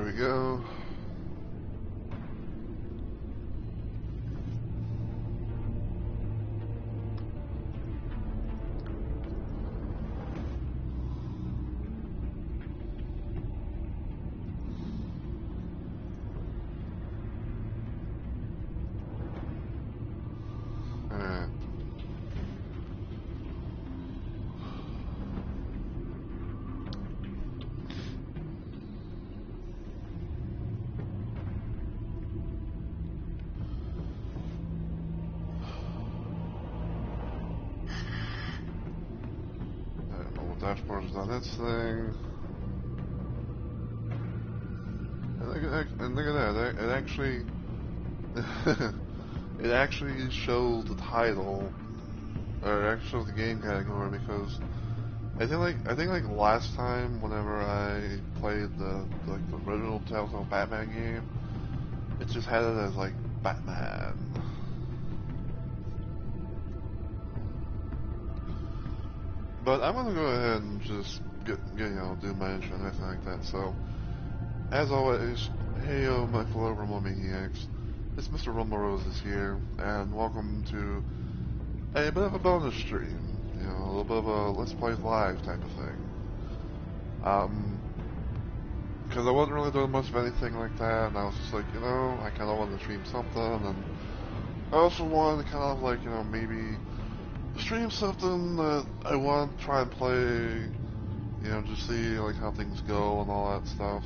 we go. Alright. Dashboard is on its thing. And look at that. It actually it actually shows the title, or it actually shows the game category, because I think like last time whenever I played the original Telltale Batman game, it just had it as like Batman. But I'm gonna go ahead and just get you know, do my intro and everything like that. So, as always, hey yo, my fellow Rumble Maniacs, it's Mr. Rumble Roses here, and welcome to a bit of a bonus stream. You know, a little bit of a Let's Play Live type of thing. Because I wasn't really doing much of anything like that, and I was just like, you know, I kind of wanted to stream something, and I also wanted to kind of like, you know, maybe stream something that I want to try and play, you know, just see like how things go and all that stuff.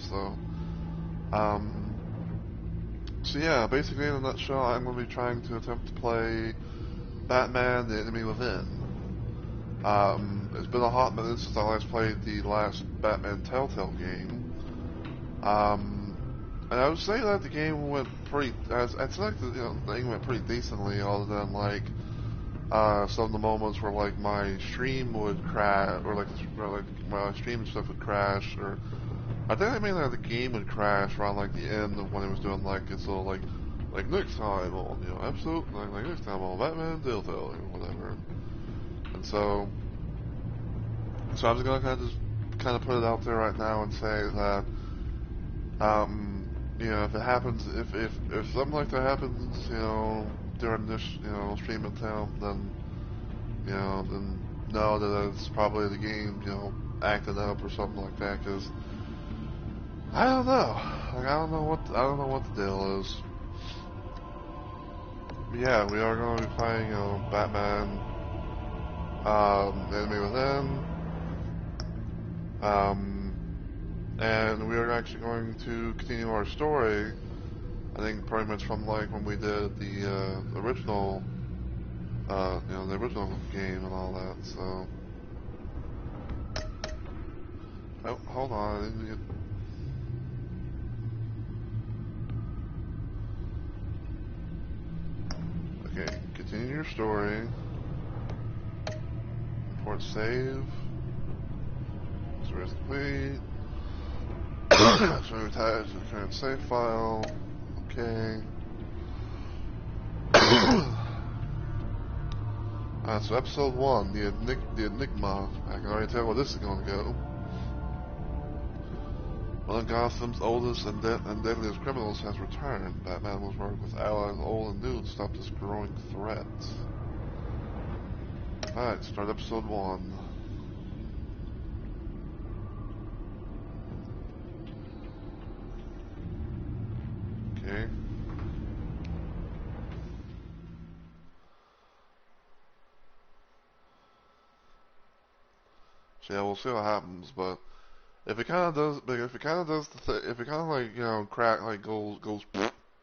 So yeah, basically in a nutshell, I'm going to be trying to attempt to play Batman: The Enemy Within. It's been a hot minute since I last played the last Batman Telltale game. And I would say that the game went pretty, I'd say like the thing went pretty decently, other than like some of the moments where like my stream would crash, or like my stream and stuff would crash, or I think I mean that the game would crash around like the end of when it was doing like its little like next time on, you know, episode like next time on Batman Telltale or whatever. And so I'm just gonna kind of put it out there right now and say that you know, if it happens, if something like that happens, you know, during this, you know, stream attempt, then, you know, then know that it's probably the game, you know, acting up or something like that, because I don't know, like, I don't know what the deal is. But yeah, we are going to be playing, you know, Batman, Enemy Within, and we are actually going to continue our story, I think pretty much from like when we did the original, you know, the original game and all that. So, oh, hold on, I didn't get. Okay, continue your story. Import save. Story is complete. So we attach the current save file. Okay. So episode 1, the Enigma. I can already tell where this is going to go. One of Gotham's oldest and deadliest criminals has returned. Batman was working with allies old and new to stop this growing threat. Alright, start episode 1. Okay. So yeah, we'll see what happens, but if it kind of does, if it kind of like, you know, goes,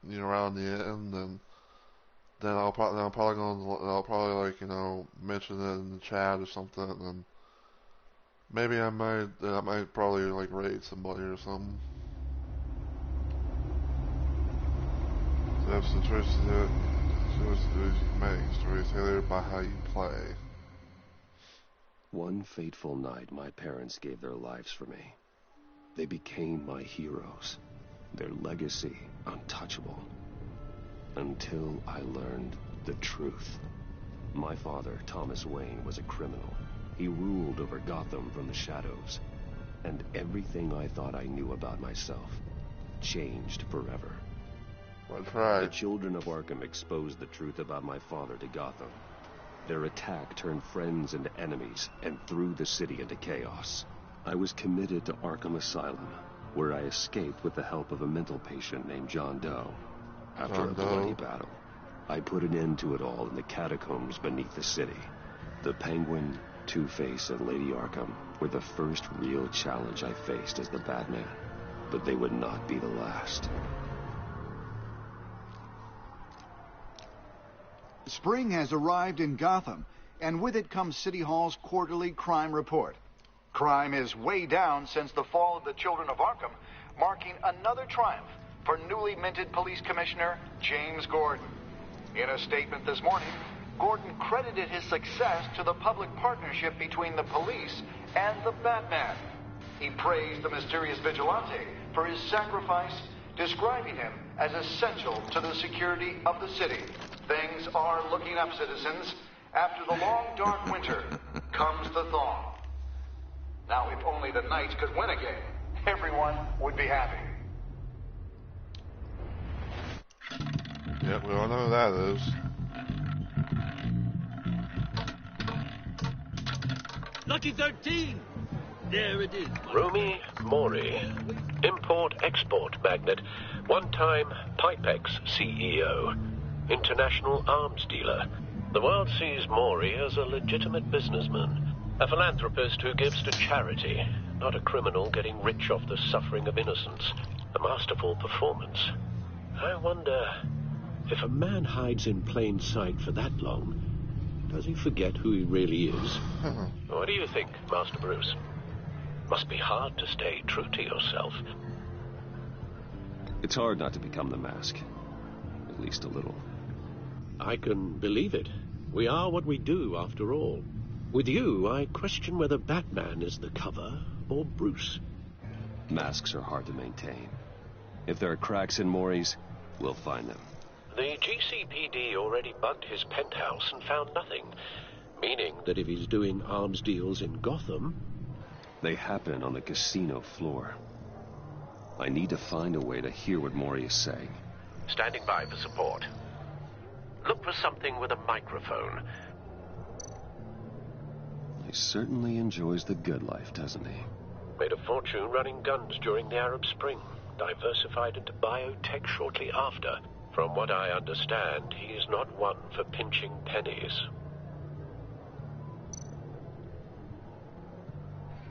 you know, around the end, then I'll probably like, you know, mention it in the chat or something, and maybe I might probably like raid somebody or something. So that's the choice to make. Stories tailored by how you play. One fateful night, my parents gave their lives for me. They became my heroes, their legacy untouchable. Until I learned the truth. My father, Thomas Wayne, was a criminal. He ruled over Gotham from the shadows. And everything I thought I knew about myself changed forever. That's The right. children of Arkham exposed the truth about my father to Gotham. Their attack turned friends into enemies and threw the city into chaos. I was committed to Arkham Asylum, where I escaped with the help of a mental patient named John Doe. After John a bloody Doe. battle, I put an end to it all in the catacombs beneath the city. The Penguin, Two-Face, and Lady Arkham were the first real challenge I faced as the Batman, but they would not be the last. Spring has arrived in Gotham, and with it comes City Hall's quarterly crime report. Crime is way down since the fall of the Children of Arkham, marking another triumph for newly minted Police Commissioner James Gordon. In a statement this morning, Gordon credited his success to the public partnership between the police and the Batman. He praised the mysterious vigilante for his sacrifice, describing him as essential to the security of the city. Things are looking up, citizens. After the long, dark winter comes the thaw. Now, if only the Knights could win again, everyone would be happy. Yep, we all know who that is. Lucky 13! There it is. Rumi Mori, import-export magnate, one-time Pipex CEO, international arms dealer. The world sees Mori as a legitimate businessman, a philanthropist who gives to charity, not a criminal getting rich off the suffering of innocence. A masterful performance. I wonder, if a man hides in plain sight for that long, does he forget who he really is? What do you think, Master Bruce? Must be hard to stay true to yourself. It's hard not to become the Mask. At least a little. I can believe it. We are what we do, after all. With you, I question whether Batman is the cover or Bruce. Masks are hard to maintain. If there are cracks in Mori's, we'll find them. The GCPD already bugged his penthouse and found nothing. Meaning that if he's doing arms deals in Gotham... They happen on the casino floor. I need to find a way to hear what Mori is saying. Standing by for support. Look for something with a microphone. He certainly enjoys the good life, doesn't he? Made a fortune running guns during the Arab Spring. Diversified into biotech shortly after. From what I understand, he is not one for pinching pennies.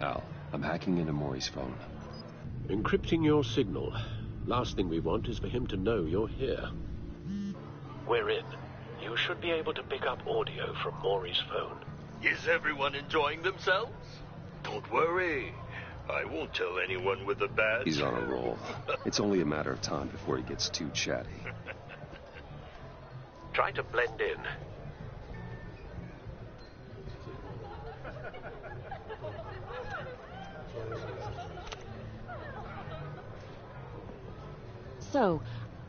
Al, I'm hacking into Mori's phone. Encrypting your signal. Last thing we want is for him to know you're here. We're in. You should be able to pick up audio from Mori's phone. Is everyone enjoying themselves? Don't worry. I won't tell anyone with a badge. He's on a roll. It's only a matter of time before he gets too chatty. Try to blend in. So,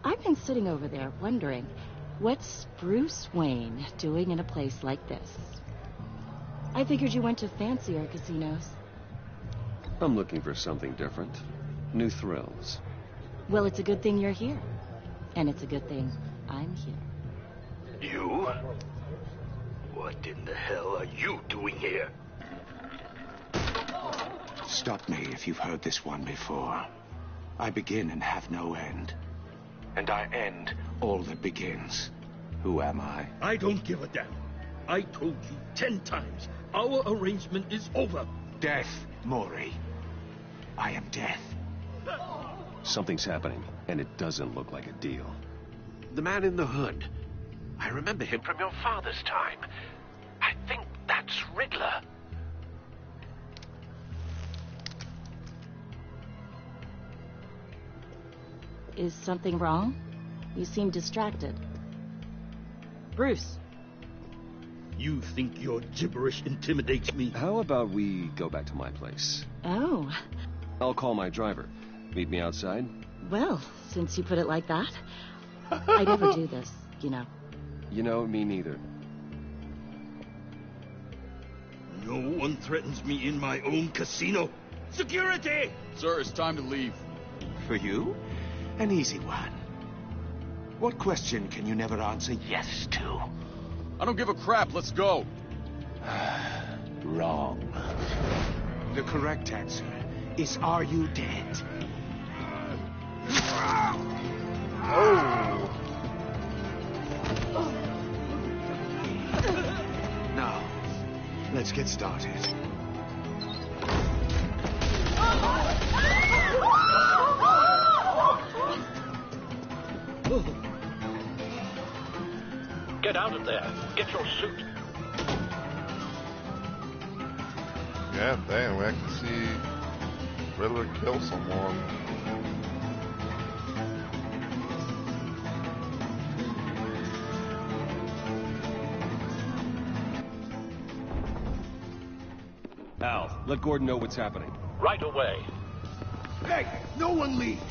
I've been sitting over there wondering, what's Bruce Wayne doing in a place like this? I figured you went to fancier casinos. I'm looking for something different. New thrills. Well, it's a good thing you're here. And it's a good thing I'm here. You? What in the hell are you doing here? Stop me if you've heard this one before. I begin and have no end. And I end all that begins. Who am I? I don't give a damn. I told you 10 times. Our arrangement is over. Death, Mori. I am death. Something's happening, and it doesn't look like a deal. The man in the hood. I remember him from your father's time. I think that's Riddler. Is something wrong? You seem distracted. Bruce. You think your gibberish intimidates me? How about we go back to my place? Oh. I'll call my driver. Meet me outside? Well, since you put it like that, I never do this, you know. You know, me neither. No one threatens me in my own casino. Security! Sir, it's time to leave. For you? An easy one. What question can you never answer yes to? I don't give a crap. Let's go. Wrong. The correct answer is, are you dead? Oh! Now, let's get started. Get out of there. Get your suit. God damn, we actually see Riddler kill someone. Al, let Gordon know what's happening. Right away. Hey, no one leaves.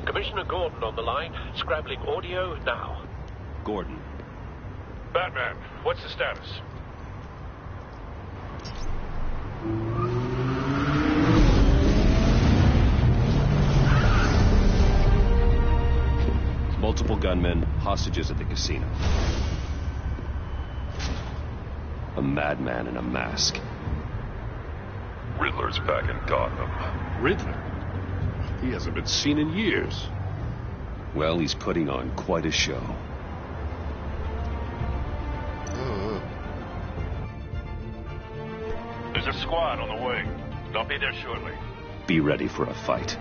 Commissioner Gordon on the line, scrabbling audio now. Gordon. Batman, what's the status? Multiple gunmen, hostages at the casino. A madman in a mask. Riddler's back in Gotham. Riddler? He hasn't been seen in years. Well, he's putting on quite a show. There's a squad on the way. They'll be there shortly. Be ready for a fight.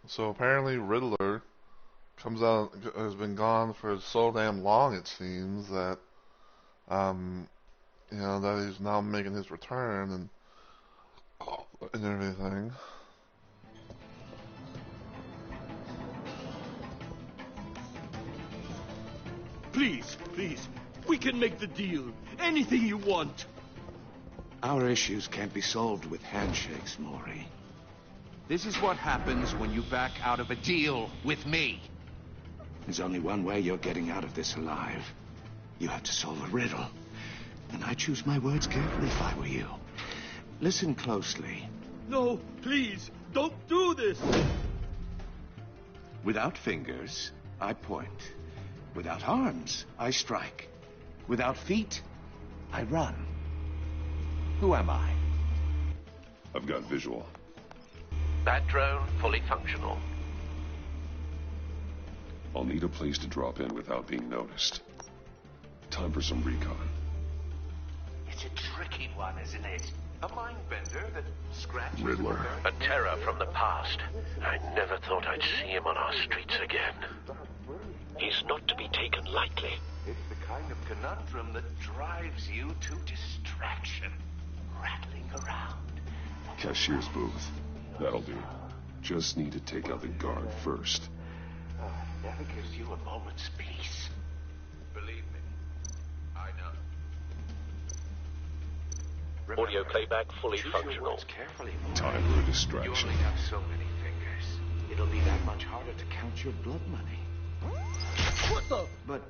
So apparently Riddler comes out, has been gone for so damn long, it seems, that, you know, that he's now making his return and everything. Please, please, we can make the deal. Anything you want. Our issues can't be solved with handshakes, Maury. This is what happens when you back out of a deal with me. There's only one way you're getting out of this alive. You have to solve a riddle. And I choose my words carefully if I were you. Listen closely. No, please, don't do this. Without fingers, I point. Without arms, I strike. Without feet, I run. Who am I? I've got visual. Bat drone fully functional. I'll need a place to drop in without being noticed. Time for some recon. It's a tricky one, isn't it? A mind bender that scratches... Riddler. A terror from the past. I never thought I'd see him on our streets again. He's not to be taken lightly. It's the kind of conundrum that drives you to distraction. Rattling around. Cashier's booth. That'll do. Just need to take out the guard first. Never gives you a moment's peace. Believe me, I know. Audio playback fully Choose functional. your words carefully, Maury. Time for a You distraction. only have so many fingers. It'll be that much harder to count your blood money. What the? But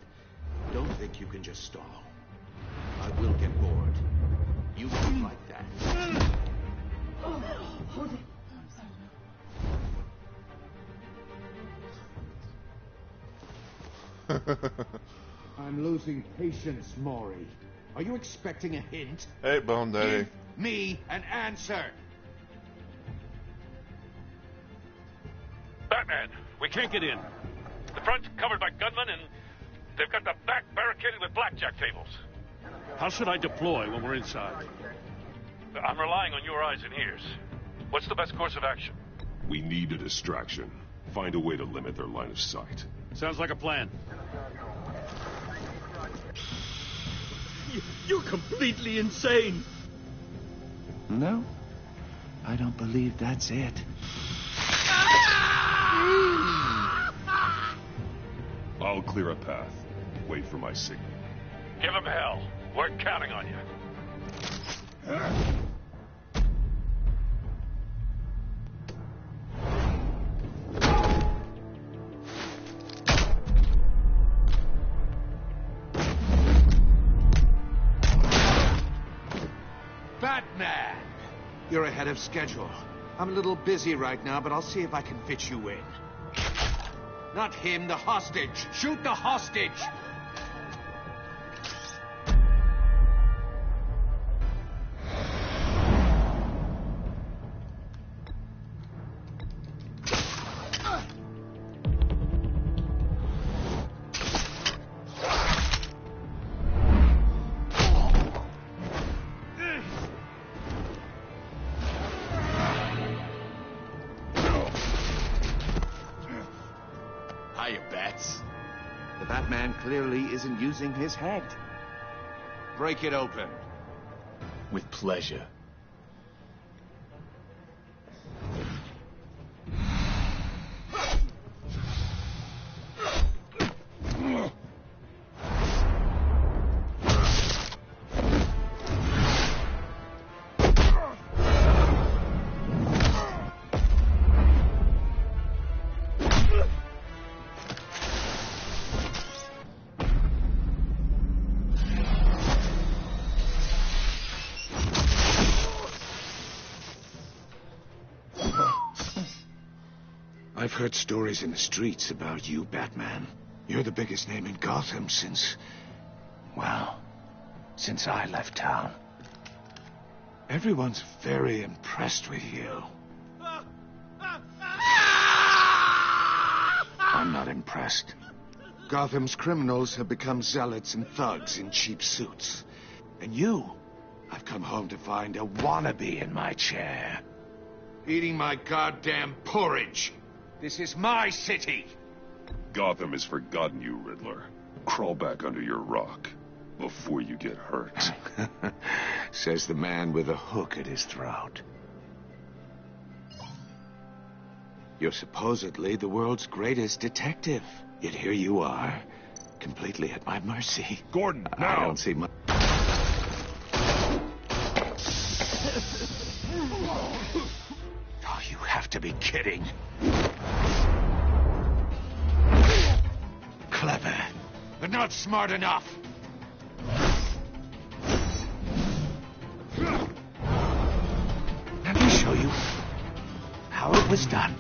don't think you can just stall. I will get bored. You won't like that. I'm losing patience, Maury. Are you expecting a hint? Hey, Bone Daddy. Give me an answer. Batman, we can't get in. The front's covered by gunmen, and they've got the back barricaded with blackjack tables. How should I deploy when we're inside? I'm relying on your eyes and ears. What's the best course of action? We need a distraction. Find a way to limit their line of sight. Sounds like a plan. You're completely insane. No, I don't believe that's it. I'll clear a path. Wait for my signal. Give him hell. We're counting on you. Batman! You're ahead of schedule. I'm a little busy right now, but I'll see if I can fit you in. Not him, the hostage! Shoot the hostage! Hiya, Bats. The Batman clearly isn't using his head. Break it open. With pleasure. I've heard stories in the streets about you, Batman. You're the biggest name in Gotham since I left town. Everyone's very impressed with you. I'm not impressed. Gotham's criminals have become zealots and thugs in cheap suits. And you, I've come home to find a wannabe in my chair. Eating my goddamn porridge. This is my city. Gotham has forgotten you, Riddler. Crawl back under your rock before you get hurt. Says the man with a hook at his throat. You're supposedly the world's greatest detective. Yet here you are, completely at my mercy. Gordon, now! I don't see much. Oh, you have to be kidding. Clever, but not smart enough. Let me show you how it was done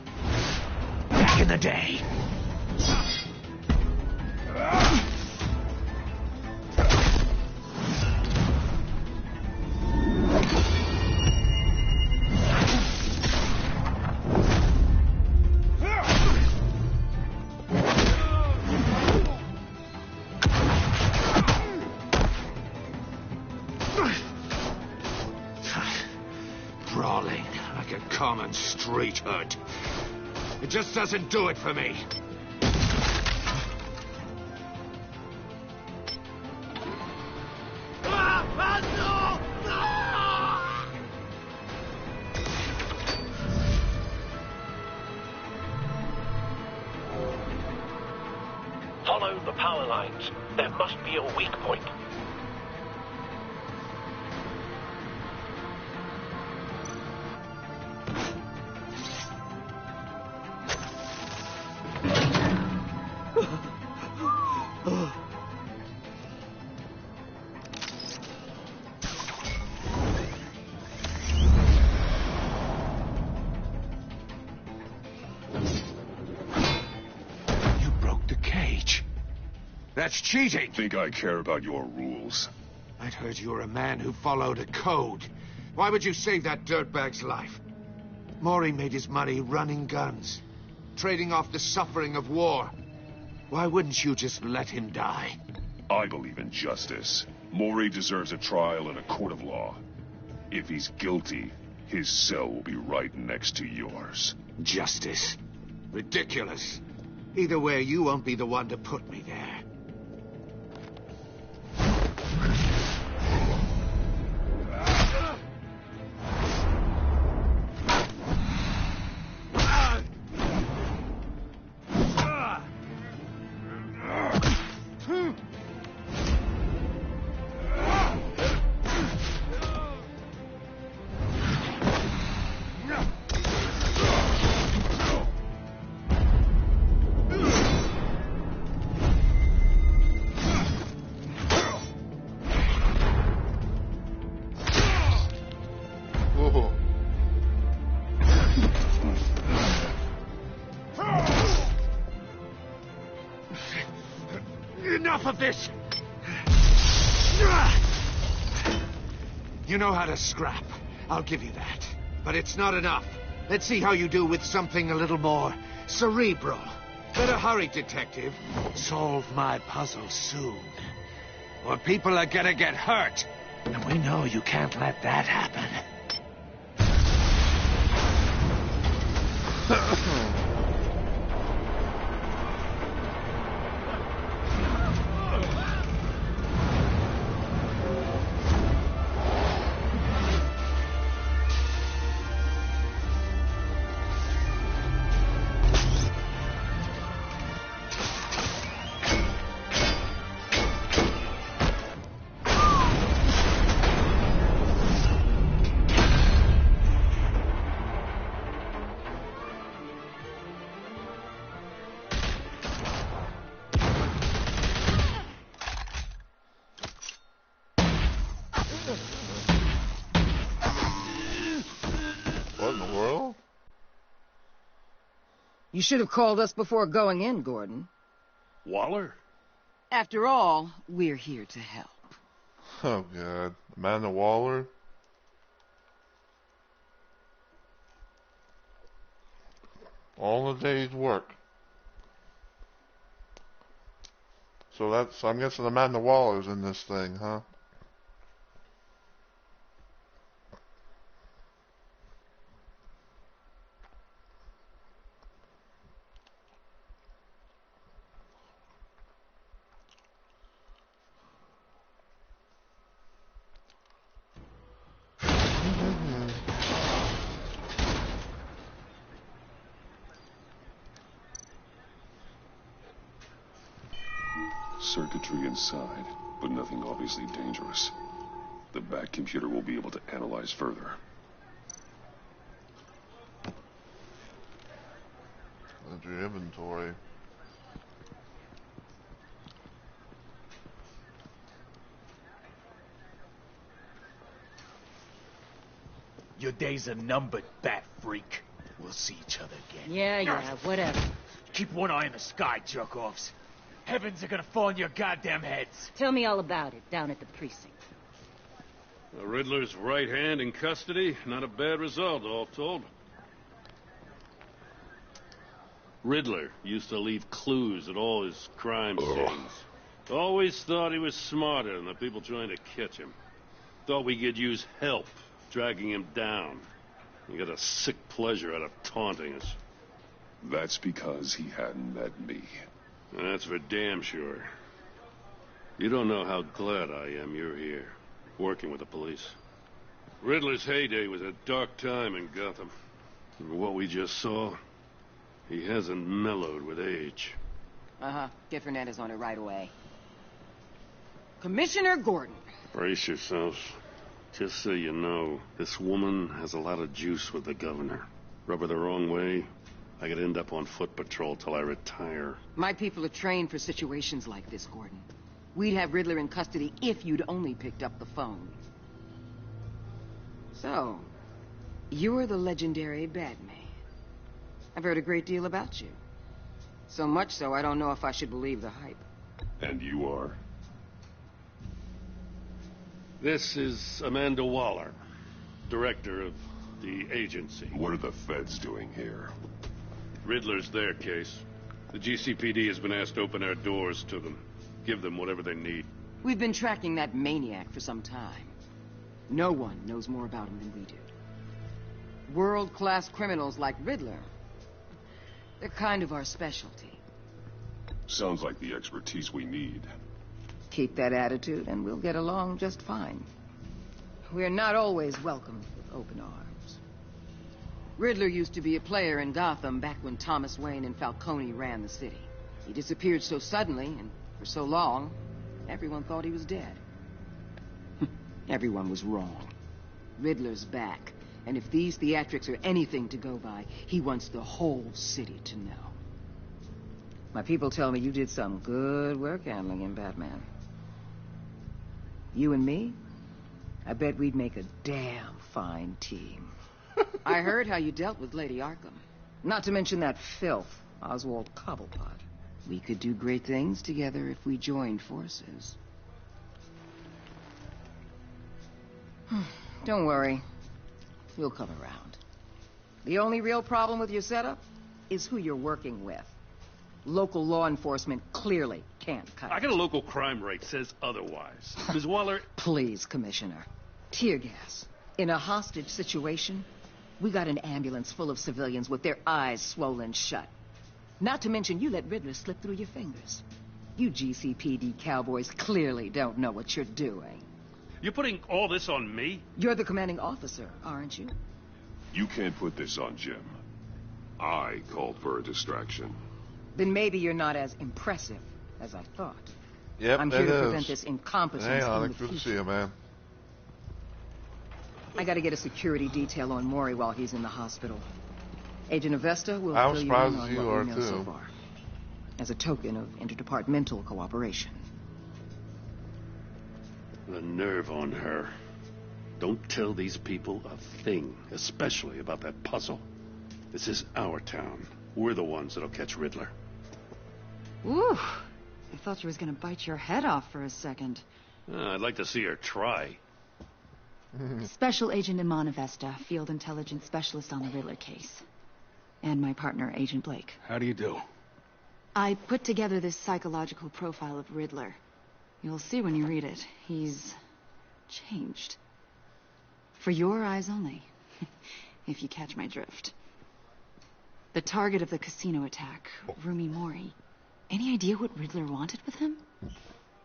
back in the day. Brawling like a common street hood. It just doesn't do it for me. Follow the power lines. There must be a weak point. That's cheating. Think I care about your rules? I'd heard you were a man who followed a code. Why would you save that dirtbag's life? Mori made his money running guns, trading off the suffering of war. Why wouldn't you just let him die? I believe in justice. Mori deserves a trial in a court of law. If he's guilty, his cell will be right next to yours. Justice? Ridiculous. Either way, you won't be the one to put me there. Enough of this! You know how to scrap. I'll give you that. But it's not enough. Let's see how you do with something a little more cerebral. Better hurry, detective. Solve my puzzle soon. Or people are gonna get hurt. And we know you can't let that happen. What in the world? You should have called us before going in, Gordon. Waller? After all, we're here to help. Oh, God. Amanda Waller? All the day's work. So I'm guessing Amanda Waller's in this thing, huh? Circuitry inside, but nothing obviously dangerous. The back computer will be able to analyze further. That's your inventory. Your days are numbered, bat freak. We'll see each other again. Yeah, whatever. Keep one eye in the sky, jerk-offs. Heavens are gonna fall on your goddamn heads. Tell me all about it down at the precinct. The Riddler's right hand in custody. Not a bad result, all told. Riddler used to leave clues at all his crime scenes. Always thought he was smarter than the people trying to catch him. Thought we could use help dragging him down. He got a sick pleasure out of taunting us. That's because he hadn't met me. That's for damn sure. You don't know how glad I am you're here, working with the police. Riddler's heyday was a dark time in Gotham. And what we just saw, he hasn't mellowed with age. Get Fernandez on it right away. Commissioner Gordon. Brace yourselves. Just so you know, this woman has a lot of juice with the governor. Rub her the wrong way, I could end up on foot patrol till I retire. My people are trained for situations like this, Gordon. We'd have Riddler in custody if you'd only picked up the phone. So, you're the legendary Batman. I've heard a great deal about you. So much so, I don't know if I should believe the hype. And you are? This is Amanda Waller, director of the agency. What are the feds doing here? Riddler's their case. The GCPD has been asked to open our doors to them. Give them whatever they need. We've been tracking that maniac for some time. No one knows more about him than we do. World-class criminals like Riddler. They're kind of our specialty. Sounds like the expertise we need. Keep that attitude and we'll get along just fine. We're not always welcomed with open arms. Riddler used to be a player in Gotham back when Thomas Wayne and Falcone ran the city. He disappeared so suddenly and for so long, everyone thought he was dead. Everyone was wrong. Riddler's back, and if these theatrics are anything to go by, he wants the whole city to know. My people tell me you did some good work handling him, Batman. You and me, I bet we'd make a damn fine team. I heard how you dealt with Lady Arkham. Not to mention that filth, Oswald Cobblepot. We could do great things together if we joined forces. Don't worry. We'll come around. The only real problem with your setup is who you're working with. Local law enforcement clearly can't cut it. I got a local crime rate says otherwise. Ms. Waller... Please, Commissioner. Tear gas. In a hostage situation, we got an ambulance full of civilians with their eyes swollen shut. Not to mention you let Riddler slip through your fingers. You GCPD cowboys clearly don't know what you're doing. You're putting all this on me? You're the commanding officer, aren't you? You can't put this on Jim. I called for a distraction. Then maybe you're not as impressive as I thought. Yep, I'm here to prevent this incompetence Hey, in Alex, the good to future. see you, man. I gotta get a security detail on Maury while he's in the hospital. Agent Avesta will I'm fill you surprised in on you what are, we know too. so far. As a token of interdepartmental cooperation. The nerve on her. Don't tell these people a thing, especially about that puzzle. This is our town. We're the ones that'll catch Riddler. Ooh, I thought she was gonna bite your head off for a second. I'd like to see her try. Special Agent Iman Avesta, Field Intelligence Specialist on the Riddler case. And my partner, Agent Blake. How do you do? I put together this psychological profile of Riddler. You'll see when you read it. He's changed. For your eyes only, if you catch my drift. The target of the casino attack, Rumi Mori. Any idea what Riddler wanted with him?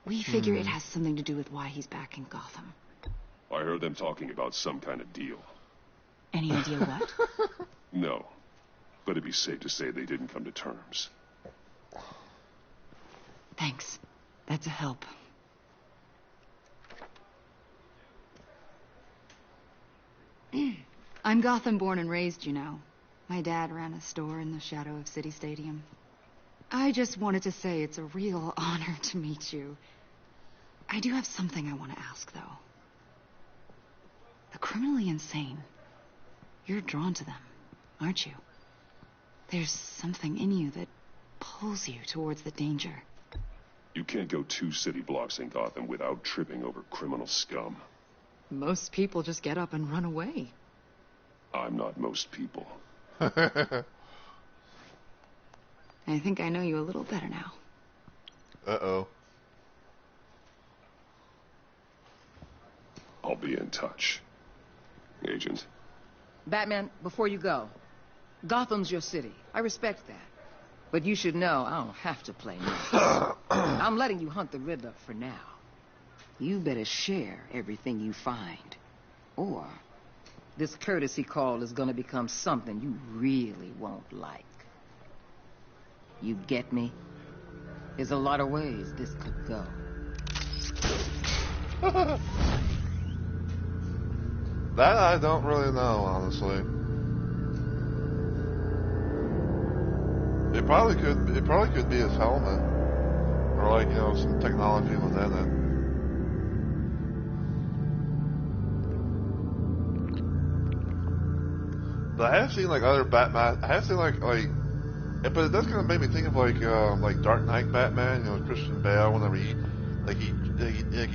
We figure it has something to do with why he's back in Gotham. I heard them talking about some kind of deal. Any idea what? No. But it'd be safe to say they didn't come to terms. Thanks. That's a help. I'm Gotham born and raised, you know. My dad ran a store in the shadow of City Stadium. I just wanted to say it's a real honor to meet you. I do have something I want to ask, though. The criminally insane. You're drawn to them, aren't you? There's something in you that pulls you towards the danger. You can't go 2 city blocks in Gotham without tripping over criminal scum. Most people just get up and run away. I'm not most people. I think I know you a little better now. Uh-oh. I'll be in touch. Agent. Batman, before you go, Gotham's your city. I respect that. But you should know I don't have to play nice. I'm letting you hunt the Riddler for now. You better share everything you find. Or this courtesy call is gonna become something you really won't like. You get me? There's a lot of ways this could go. That I don't really know, honestly. It probably could be his helmet. Or like, you know, some technology within it. But I have seen like other Batman. I have seen like, but it does kind of make me think of like Dark Knight Batman. You know, Christian Bale. Whenever he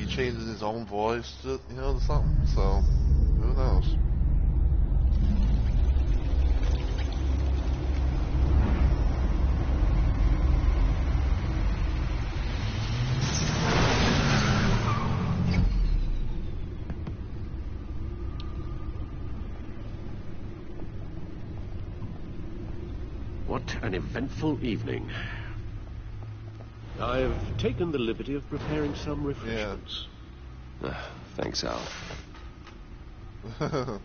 changes his own voice to, you know, to something. So who knows? What an eventful evening. I've taken the liberty of preparing some refreshments. Thanks, Al. I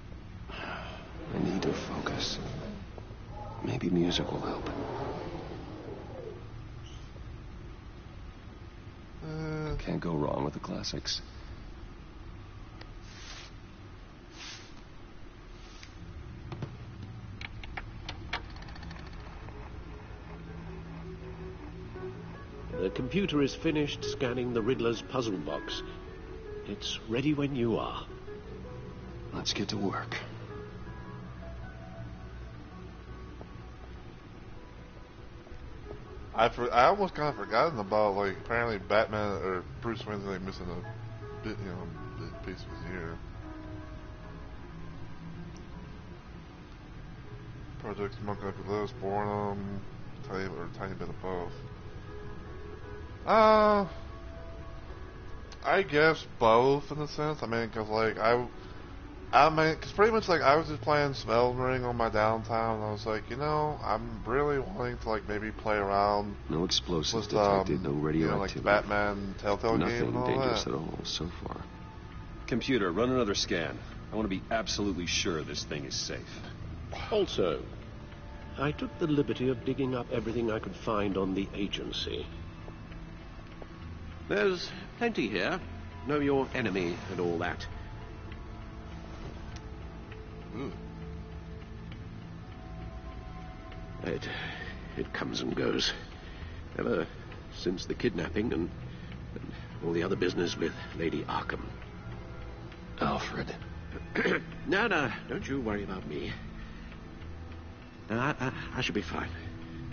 need to focus. Maybe music will help. Can't go wrong with the classics. The computer is finished scanning the Riddler's puzzle box. It's ready when you are. Let's get to work. I almost kind of forgotten about, like, apparently Batman or Bruce Wayne's like missing a bit, bit piece of his ear. Project Monk After Lewis, Bornum, tiny bit of both. I guess both in a sense. I mean, because like because pretty much like I was just playing Elden Ring on my downtime, and I was like, I'm really wanting to like maybe play around. No explosives with, detected, no radioactivity. Like Batman Telltale Nothing game and all dangerous that. at all so far. Computer, run another scan. I want to be absolutely sure this thing is safe. Also, I took the liberty of digging up everything I could find on the agency. There's plenty here. Know your enemy and all that. It comes and goes. Ever since the kidnapping and all the other business with Lady Arkham. Alfred. No, don't you worry about me. No, I should be fine.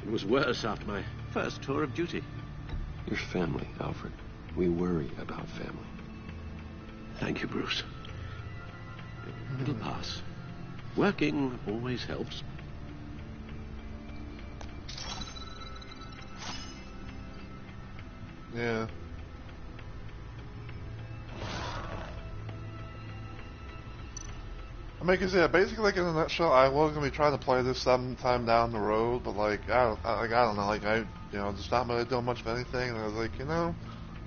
It was worse after my first tour of duty. Your family, Alfred. We worry about family. Thank you, Bruce. It'll pass. Working always helps. Yeah. I mean, cause yeah, basically, like in a nutshell, I was gonna be trying to play this sometime down the road, but like I don't know, like just not really doing much of anything, and I was like,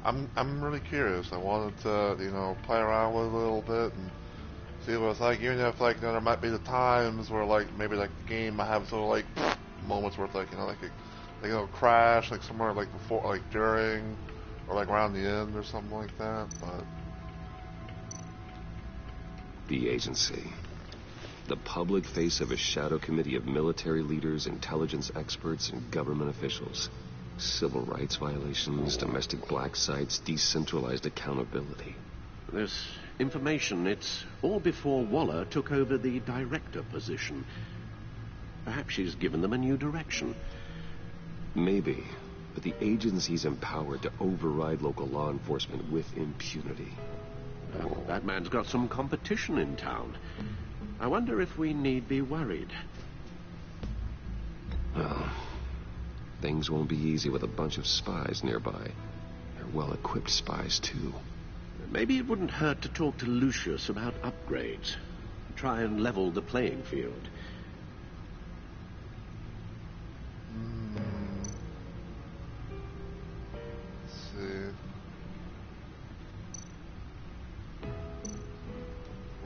I'm really curious. I wanted to, play around with it a little bit and see what it's like. Even if like there might be the times where like maybe like the game might have sort of like moments where it's like it'll crash like somewhere like before, like during, or like around the end or something like that, but. The agency. The public face of a shadow committee of military leaders, intelligence experts, and government officials. Civil rights violations, domestic black sites, decentralized accountability. This information, it's all before Waller took over the director position. Perhaps she's given them a new direction. Maybe, but the agency's empowered to override local law enforcement with impunity. Well, Batman's got some competition in town. I wonder if we need be worried. Well, things won't be easy with a bunch of spies nearby. They're well-equipped spies, too. Maybe it wouldn't hurt to talk to Lucius about upgrades. Try and level the playing field. Let's see.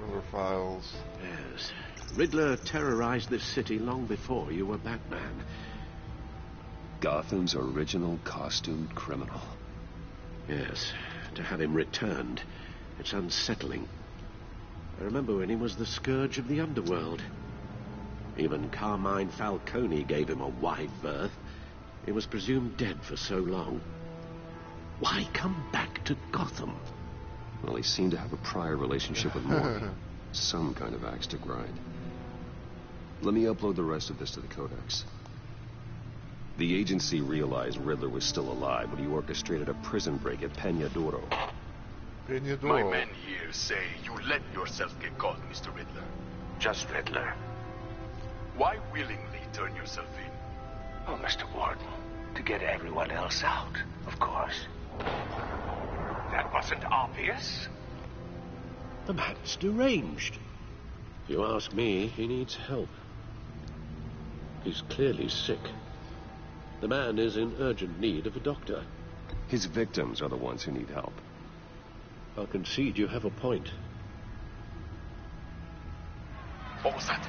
Riddler files. Yes. Riddler terrorized this city long before you were Batman. Gotham's original costumed criminal. Yes. To have him returned, it's unsettling. I remember when he was the scourge of the underworld. Even Carmine Falcone gave him a wide berth. He was presumed dead for so long. Why come back to Gotham? Well, he seemed to have a prior relationship with Mori. Some kind of axe to grind. Let me upload the rest of this to the Codex. The agency realized Riddler was still alive when he orchestrated a prison break at Peña Duro. Peña My Duro. men here say you let yourself get caught, Mr. Riddler. Just Riddler. Why willingly turn yourself in? Oh, Mr. Warden, to get everyone else out, of course. That wasn't obvious. The man's deranged. If you ask me, he needs help. He's clearly sick. The man is in urgent need of a doctor. His victims are the ones who need help. I'll concede you have a point. What was that?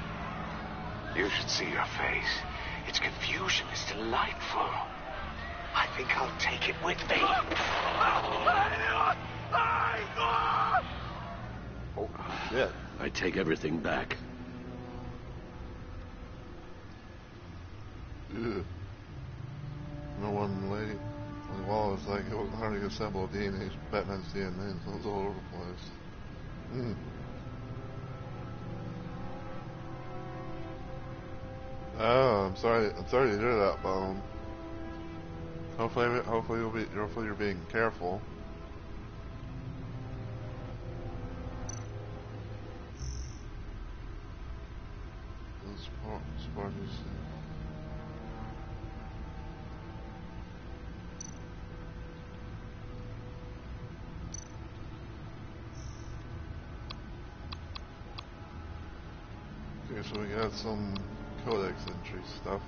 You should see your face. Its confusion is delightful. I think I'll take it with me. Oh, yeah. I take everything back. Ugh. No one lady. Well, it's like it was hard to assemble DNA, Batman's DNA, so it was all over the place. Oh, I'm sorry to hear that, Bone. Hopefully you're being careful. Okay, so we got some codex entry stuff.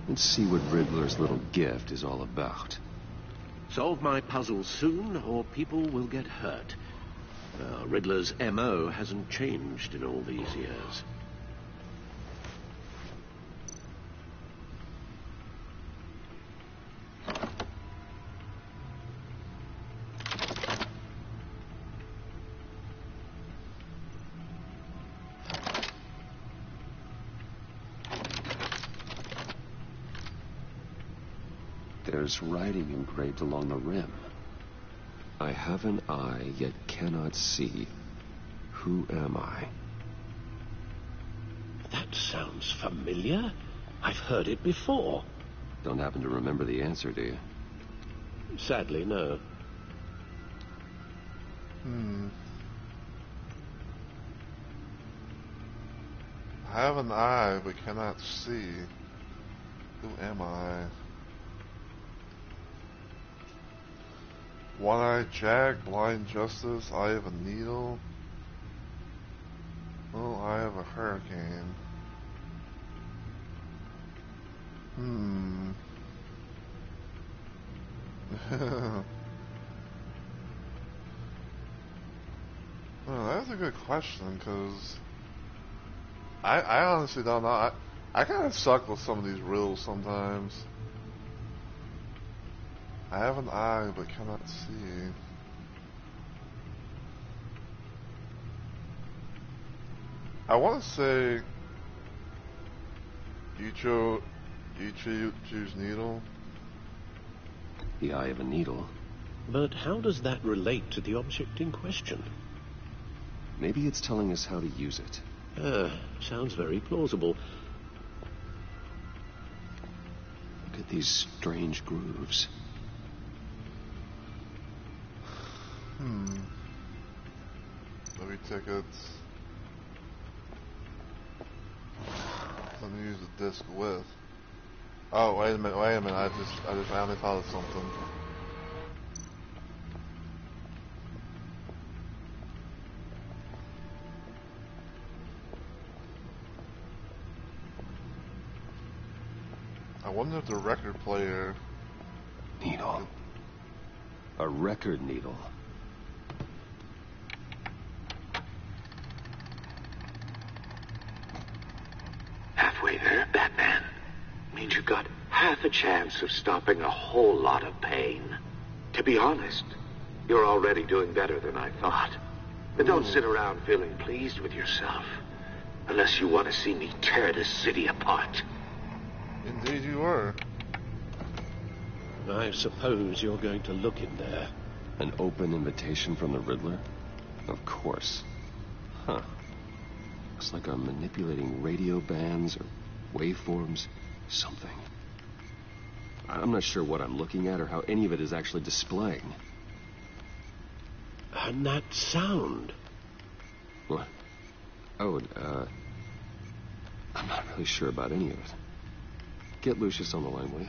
Let's see what Riddler's little gift is all about. Solve my puzzles soon, or people will get hurt. Riddler's M.O. hasn't changed in all these years. There's writing engraved along the rim. I have an eye, yet cannot see. Who am I? That sounds familiar. I've heard it before. Don't happen to remember the answer, do you? Sadly, no. I have an eye, but cannot see. Who am I? One-eyed Jack, blind Justice, eye of a needle. Oh, eye of a hurricane. Well, that's a good question, because I honestly don't know. I kind of suck with some of these riddles sometimes. I have an eye, but cannot see. I want to say you choose needle. The eye of a needle. But how does that relate to the object in question? Maybe it's telling us how to use it. Sounds very plausible. Look at these strange grooves. Movie tickets. Let me use the disc with. Oh, wait a minute. I finally thought of something. I wonder if the record player... Needle. A record needle. Halfway there, Batman. Means you've got half a chance of stopping a whole lot of pain. To be honest, you're already doing better than I thought. But don't sit around feeling pleased with yourself. Unless you want to see me tear this city apart. Indeed you were. I suppose you're going to look in there. An open invitation from the Riddler? Of course. Huh. Looks like I'm manipulating radio bands or waveforms. Something. I'm not sure what I'm looking at or how any of it is actually displaying. And that sound. What? Oh, I'm not really sure about any of it. Get Lucius on the line, will you?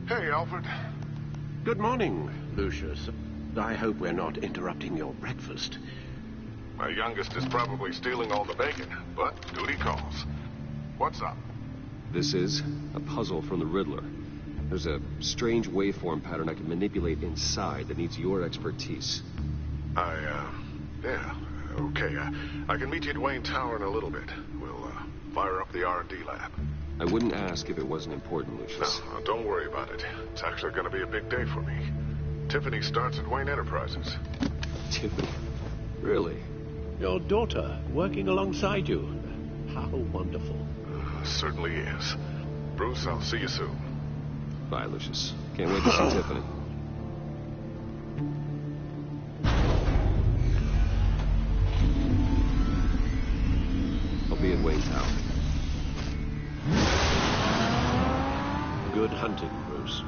Hey, Alfred. Good morning, Lucius. I hope we're not interrupting your breakfast. My youngest is probably stealing all the bacon, but duty calls. What's up? This is a puzzle from the Riddler. There's a strange waveform pattern I can manipulate inside that needs your expertise. Yeah, okay. I can meet you at Wayne Tower in a little bit. We'll, fire up the R&D lab. I wouldn't ask if it wasn't important, Lucius. No, don't worry about it. It's actually going to be a big day for me. Tiffany starts at Wayne Enterprises. Tiffany? Really? Your daughter, working alongside you. How wonderful. Certainly is. Bruce, I'll see you soon. Bye, Lucius. Can't wait to see Tiffany. I'll be in Wayne Tower. Good hunting, Bruce.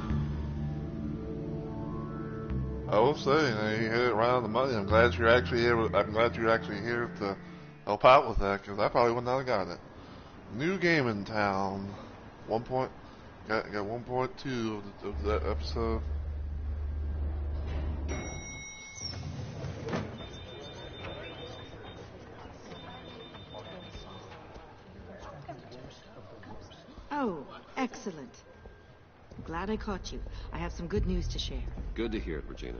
I will say, you hit it right on the money. I'm glad you're actually here. I'm glad you're actually here to help out with that, because I probably would not have got it. New game in town. Got 1.2 of that episode. Oh, excellent. I'm glad I caught you. I have some good news to share. Good to hear it, Regina.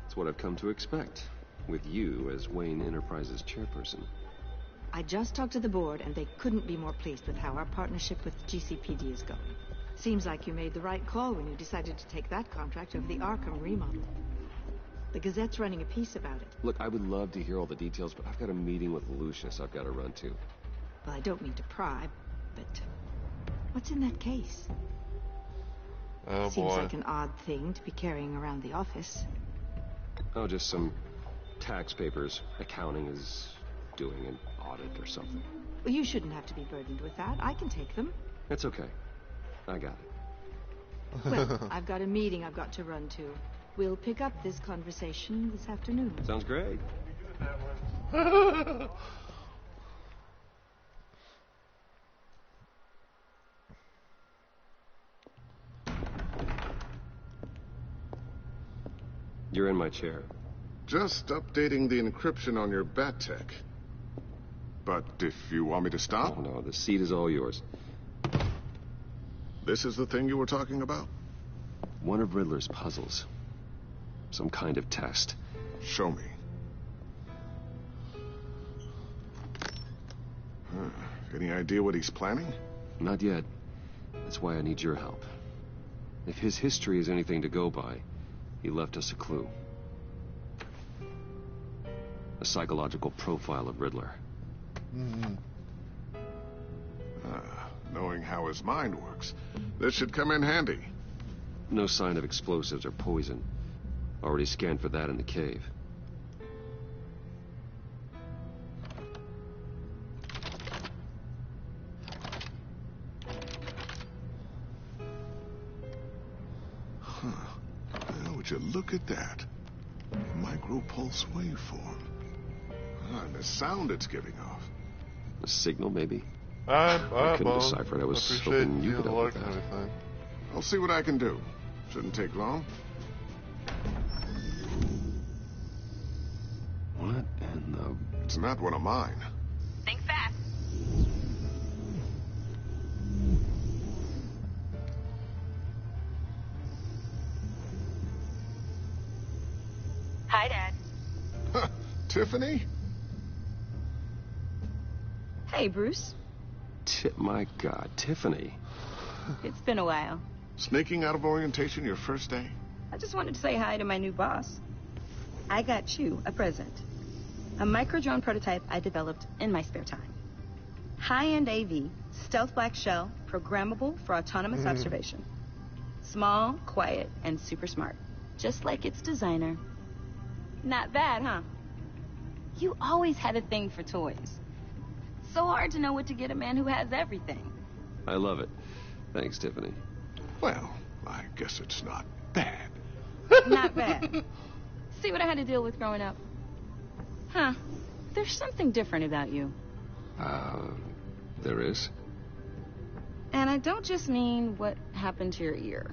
It's what I've come to expect, with you as Wayne Enterprises chairperson. I just talked to the board, and they couldn't be more pleased with how our partnership with GCPD is going. Seems like you made the right call when you decided to take that contract over the Arkham remodel. The Gazette's running a piece about it. Look, I would love to hear all the details, but I've got a meeting with Lucius I've got to run to. Well, I don't mean to pry, but what's in that case? Oh, Seems boy. like an odd thing to be carrying around the office. Oh, just some tax papers. Accounting is doing an audit or something. Well, you shouldn't have to be burdened with that. I can take them. It's okay. I got it. Well, I've got a meeting I've got to run to. We'll pick up this conversation this afternoon. Sounds great. You're in my chair. Just updating the encryption on your Bat-Tech. But if you want me to stop... Oh, no, the seat is all yours. This is the thing you were talking about? One of Riddler's puzzles. Some kind of test. Show me. Any idea what he's planning? Not yet. That's why I need your help. If his history is anything to go by, he left us a clue. A psychological profile of Riddler. Mm-hmm. Knowing how his mind works, this should come in handy. No sign of explosives or poison. Already scanned for that in the cave. Well, would you look at that? A micro-pulse waveform. And the sound it's giving off. A signal, maybe? I couldn't decipher it. I was hoping you could help with that. Everything. I'll see what I can do. Shouldn't take long. What in the... It's not one of mine. Think fast. Hi, Dad. Tiffany? Hey, Bruce. My God, Tiffany. It's been a while. Sneaking out of orientation your first day? I just wanted to say hi to my new boss. I got you a present. A micro-drone prototype I developed in my spare time. High-end AV, stealth black shell, programmable for autonomous observation. Small, quiet, and super smart. Just like its designer. Not bad, huh? You always had a thing for toys. So hard to know what to get a man who has everything. I love it. Thanks, Tiffany. Well, I guess it's not bad. Not bad. See what I had to deal with growing up? Huh. There's something different about you. There is? And I don't just mean what happened to your ear.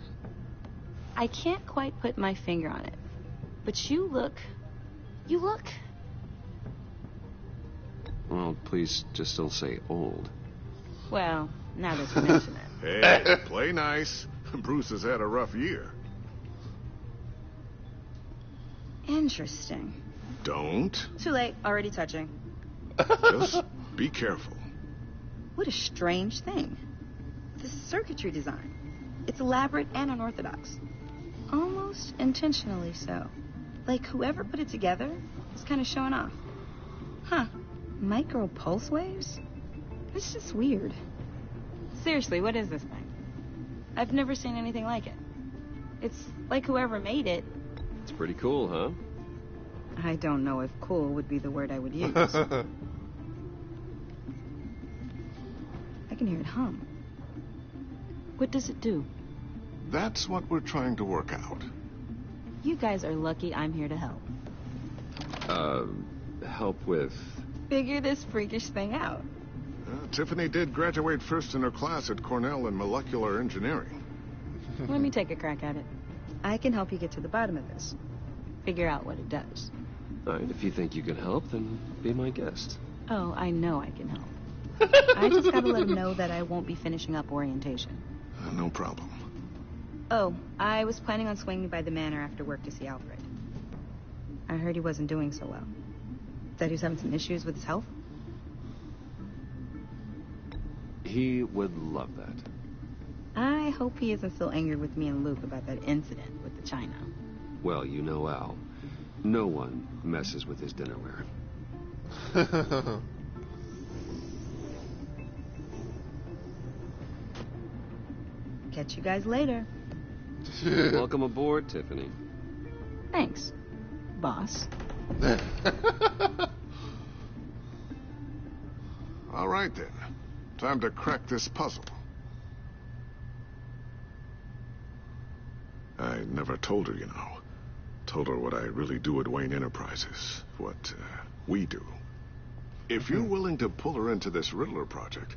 I can't quite put my finger on it. But you look... Well, please just don't say old. Well, now that you mention it. Hey, play nice. Bruce has had a rough year. Interesting. Don't. Too late. Already touching. Just be careful. What a strange thing. The circuitry design. It's elaborate and unorthodox. Almost intentionally so. Like whoever put it together is kind of showing off. Huh. Micro pulse waves? It's just weird. Seriously, what is this thing? I've never seen anything like it. It's like whoever made it. It's pretty cool, huh? I don't know if cool would be the word I would use. I can hear it hum. What does it do? That's what we're trying to work out. You guys are lucky I'm here to help. Help with... Figure this freakish thing out. Tiffany did graduate first in her class at Cornell in molecular engineering. Let me take a crack at it. I can help you get to the bottom of this. Figure out what it does. All right, if you think you can help, then be my guest. Oh, I know I can help. I just gotta let him know that I won't be finishing up orientation. No problem. Oh, I was planning on swinging by the manor after work to see Alfred. I heard he wasn't doing so well. That he was having some issues with his health. He would love that. I hope he isn't still angry with me and Luke about that incident with the china. Well, you know Al. No one messes with his dinnerware. Catch you guys later. Welcome aboard, Tiffany. Thanks, boss. All right, then. Time to crack this puzzle. I never told her, you know. Told her what I really do at Wayne Enterprises. What we do. If you're willing to pull her into this Riddler project,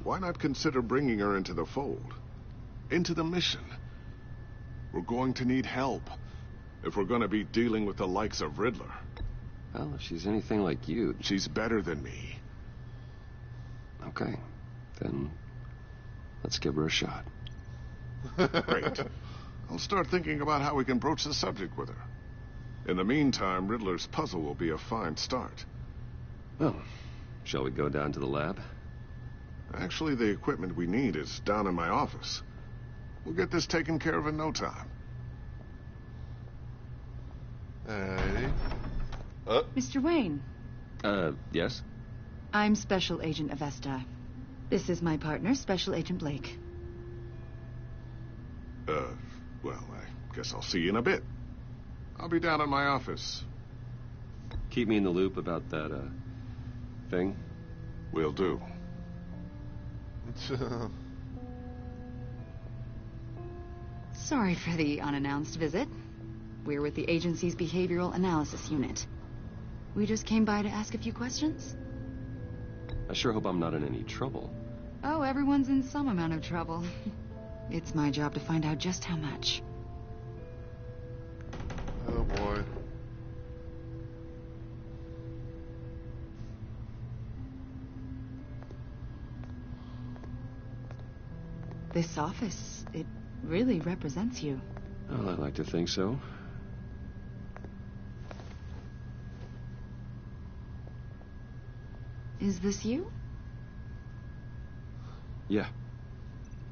why not consider bringing her into the fold? Into the mission? We're going to need help if we're going to be dealing with the likes of Riddler. Well, if she's anything like you... She's better than me. Okay. Then let's give her a shot. Great. I'll start thinking about how we can broach the subject with her. In the meantime, Riddler's puzzle will be a fine start. Well, shall we go down to the lab? Actually, the equipment we need is down in my office. We'll get this taken care of in no time. Hey. Mr. Wayne. Yes? I'm Special Agent Avesta. This is my partner, Special Agent Blake. Well, I guess I'll see you in a bit. I'll be down in my office. Keep me in the loop about that, thing? Will do. Sorry for the unannounced visit. We're with the agency's behavioral analysis unit. We just came by to ask a few questions. I sure hope I'm not in any trouble. Oh, everyone's in some amount of trouble. It's my job to find out just how much. Oh, boy. This office, it really represents you. Well, I'd like to think so. Is this you? Yeah.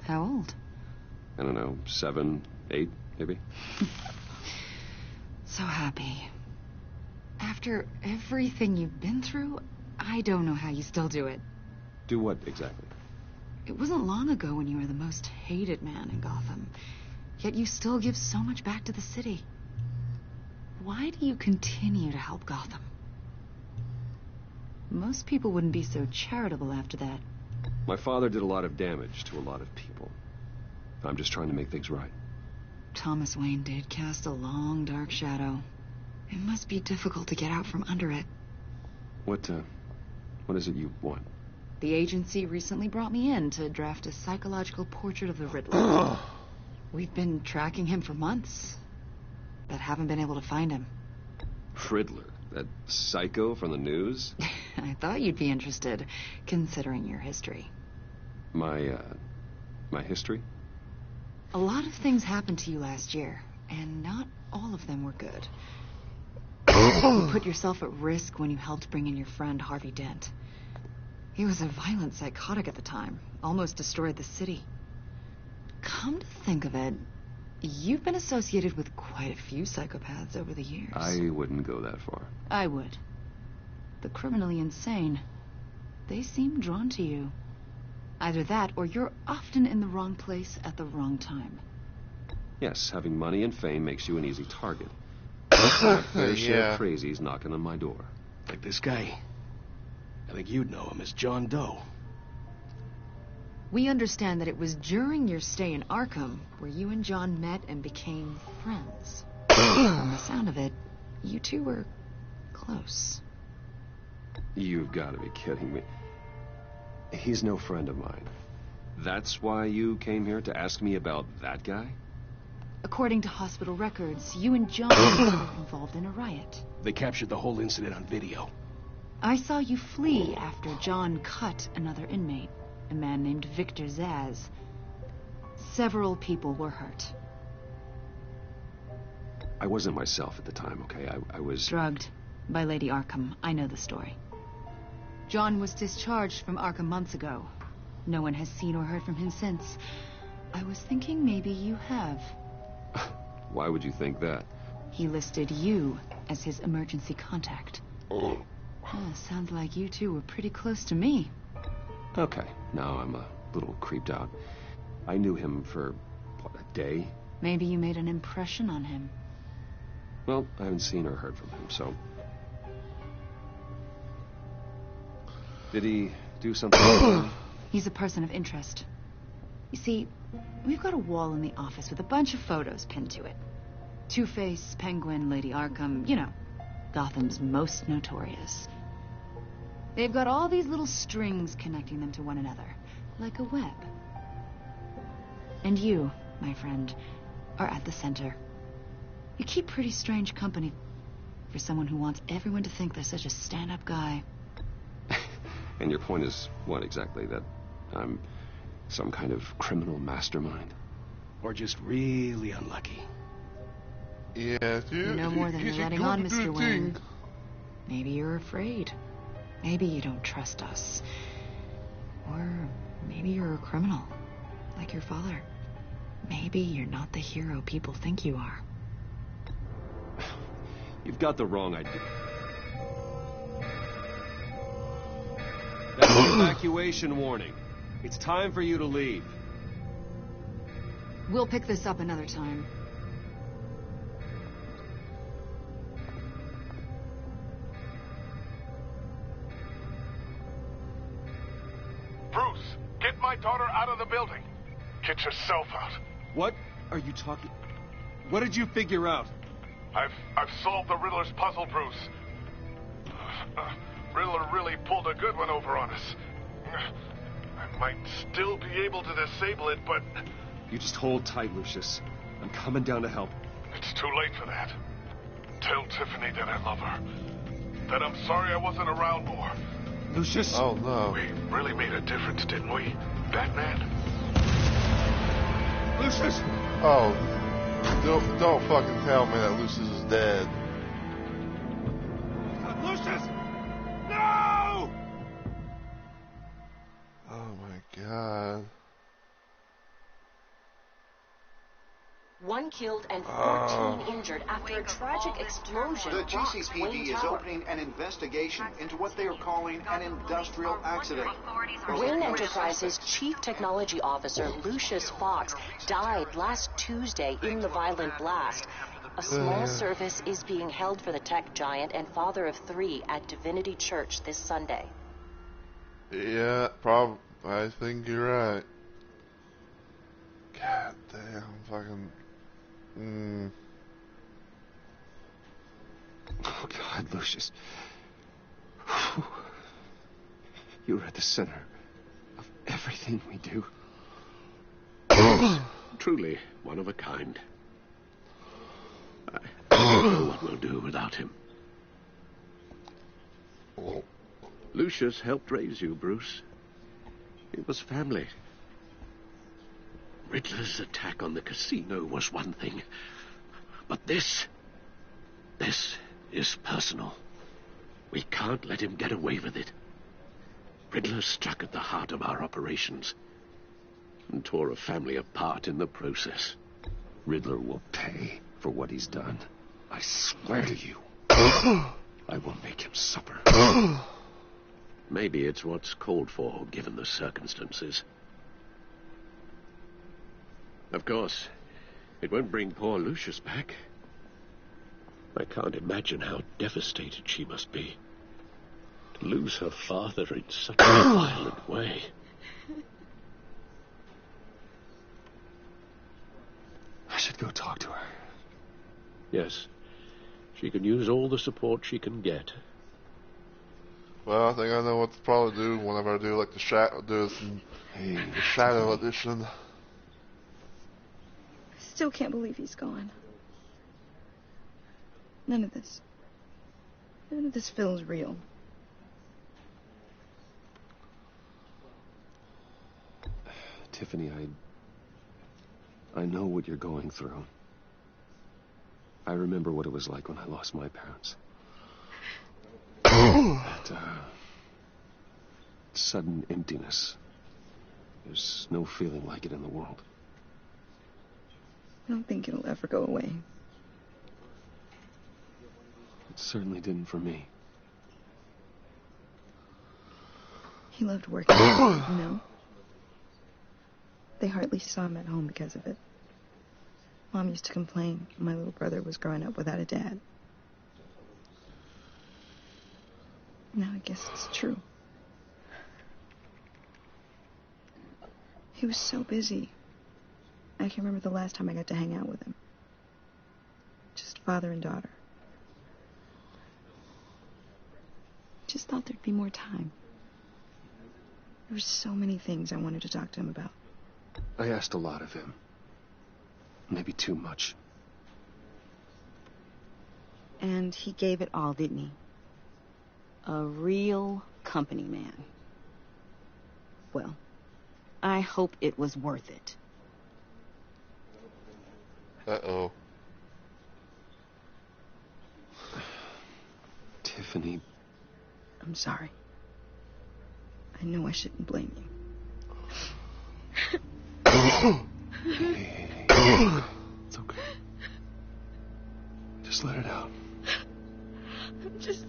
How old? I don't know, 7, 8, maybe? So happy. After everything you've been through, I don't know how you still do it. Do what, exactly? It wasn't long ago when you were the most hated man in Gotham. Yet you still give so much back to the city. Why do you continue to help Gotham? Most people wouldn't be so charitable after that. My father did a lot of damage to a lot of people. I'm just trying to make things right. Thomas Wayne did cast a long, dark shadow. It must be difficult to get out from under it. What is it you want? The agency recently brought me in to draft a psychological portrait of the Riddler. We've been tracking him for months, but haven't been able to find him. Riddler? That psycho from the news? I thought you'd be interested, considering your history. My history? A lot of things happened to you last year, and not all of them were good. You put yourself at risk when you helped bring in your friend Harvey Dent. He was a violent psychotic at the time, almost destroyed the city. Come to think of it, you've been associated with quite a few psychopaths over the years. I wouldn't go that far. I would. The criminally insane, they seem drawn to you. Either that, or you're often in the wrong place at the wrong time. Yes, having money and fame makes you an easy target. A fair share of crazies knocking on my door. Like this guy. I think you'd know him as John Doe. We understand that it was during your stay in Arkham where you and John met and became friends. From the sound of it, you two were close. You've got to be kidding me. He's no friend of mine. That's why you came here to ask me about that guy? According to hospital records, you and John were involved in a riot. They captured the whole incident on video. I saw you flee after John cut another inmate, a man named Victor Zsasz. Several people were hurt. I wasn't myself at the time, okay? I was... drugged by Lady Arkham. I know the story. John was discharged from Arkham months ago. No one has seen or heard from him since. I was thinking maybe you have. Why would you think that? He listed you as his emergency contact. Oh. Sounds like you two were pretty close to me. Okay, now I'm a little creeped out. I knew him for, what, a day? Maybe you made an impression on him. Well, I haven't seen or heard from him, so... Did he do something? He's a person of interest. You see, we've got a wall in the office with a bunch of photos pinned to it. Two-Face, Penguin, Lady Arkham, you know, Gotham's most notorious. They've got all these little strings connecting them to one another, like a web. And you, my friend, are at the center. You keep pretty strange company for someone who wants everyone to think they're such a stand-up guy. And your point is what exactly? That I'm some kind of criminal mastermind? Or just really unlucky? Yeah, you know more than you're letting on, Mr. Wayne. Maybe you're afraid. Maybe you don't trust us. Or maybe you're a criminal, like your father. Maybe you're not the hero people think you are. You've got the wrong idea. That's an evacuation warning. It's time for you to leave. We'll pick this up another time. Bruce, get my daughter out of the building. Get yourself out. What are you talking... What did you figure out? I've solved the Riddler's puzzle, Bruce. Riddler really pulled a good one over on us. I might still be able to disable it, but... You just hold tight, Lucius. I'm coming down to help. It's too late for that. Tell Tiffany that I love her. That I'm sorry I wasn't around more. Lucius? Oh, no. We really made a difference, didn't we, Batman? Lucius! Oh, don't fucking tell me that Lucius is dead. Lucius! No! Oh my god. 1 killed and 14 injured after a tragic explosion. The GCPD is opening an investigation into what they are calling an industrial accident. Wayne Enterprises Chief Technology Officer Lucius Fox died last Tuesday in the violent blast. A small service is being held for the tech giant and father of 3 at Divinity Church this Sunday. Yeah, I think you're right. God damn, fucking... Oh, God, Lucius. You're at the center of everything we do. Truly one of a kind. I don't know what we'll do without him. Lucius helped raise you, Bruce. It was family. Riddler's attack on the casino was one thing. But this is personal. We can't let him get away with it. Riddler struck at the heart of our operations and tore a family apart in the process. Riddler will pay for what he's done. I swear to you. I will make him suffer. Maybe it's what's called for, given the circumstances. Of course, It won't bring poor Lucius back. I can't imagine how devastated she must be. To lose her father in such a violent way. I should go talk to her. Yes. She can use all the support she can get. Well, I think I know what to probably do whenever I do like the shadow edition. I still can't believe he's gone. None of this feels real. Tiffany, I know what you're going through. I remember what it was like when I lost my parents. That sudden emptiness. There's no feeling like it in the world. I don't think it'll ever go away. It certainly didn't for me. He loved working, you know? They hardly saw him at home because of it. Mom used to complain my little brother was growing up without a dad. Now I guess it's true. He was so busy. I can remember the last time I got to hang out with him. Just father and daughter. Just thought there'd be more time. There were so many things I wanted to talk to him about. I asked a lot of him. Maybe too much. And he gave it all, didn't he? A real company man. Well, I hope it was worth it. Uh-oh. Tiffany. I'm sorry. I know I shouldn't blame you. It's okay. Just let it out. I'm just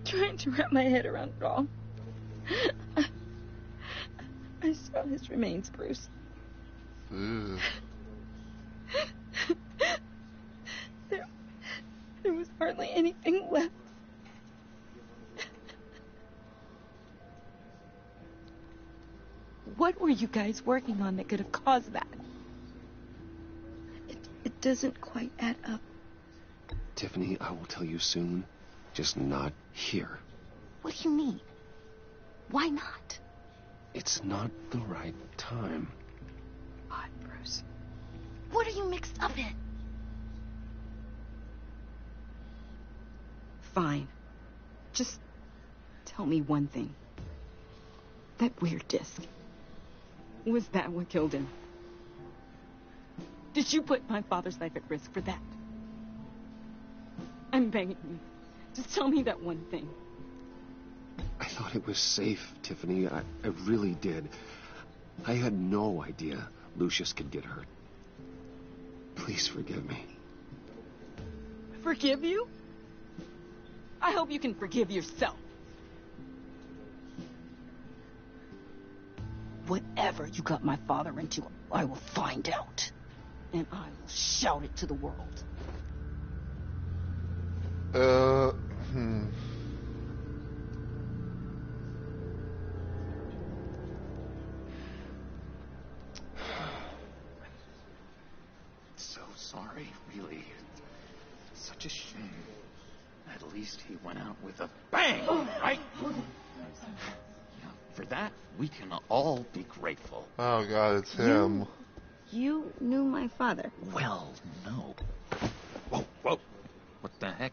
trying to wrap my head around it all. I saw his remains, Bruce. There was hardly anything left. What were you guys working on that could have caused that? It doesn't quite add up. Tiffany, I will tell you soon. Just not here. What do you mean? Why not? It's not the right time. What, Bruce? What are you mixed up in? Fine. Just tell me one thing. That weird disc. Was that what killed him? Did you put my father's life at risk for that? I'm begging you. Just tell me that one thing. I thought it was safe, Tiffany. I really did. I had no idea Lucius could get hurt. Please forgive me. Forgive you? I hope you can forgive yourself. Whatever you got my father into, I will find out. And I will shout it to the world. So sorry, really. Such a shame. At least he went out with a bang, right? Yeah, for that, we can all be grateful. Oh, God, it's him. You knew my father. Well, no. Whoa, whoa. What the heck?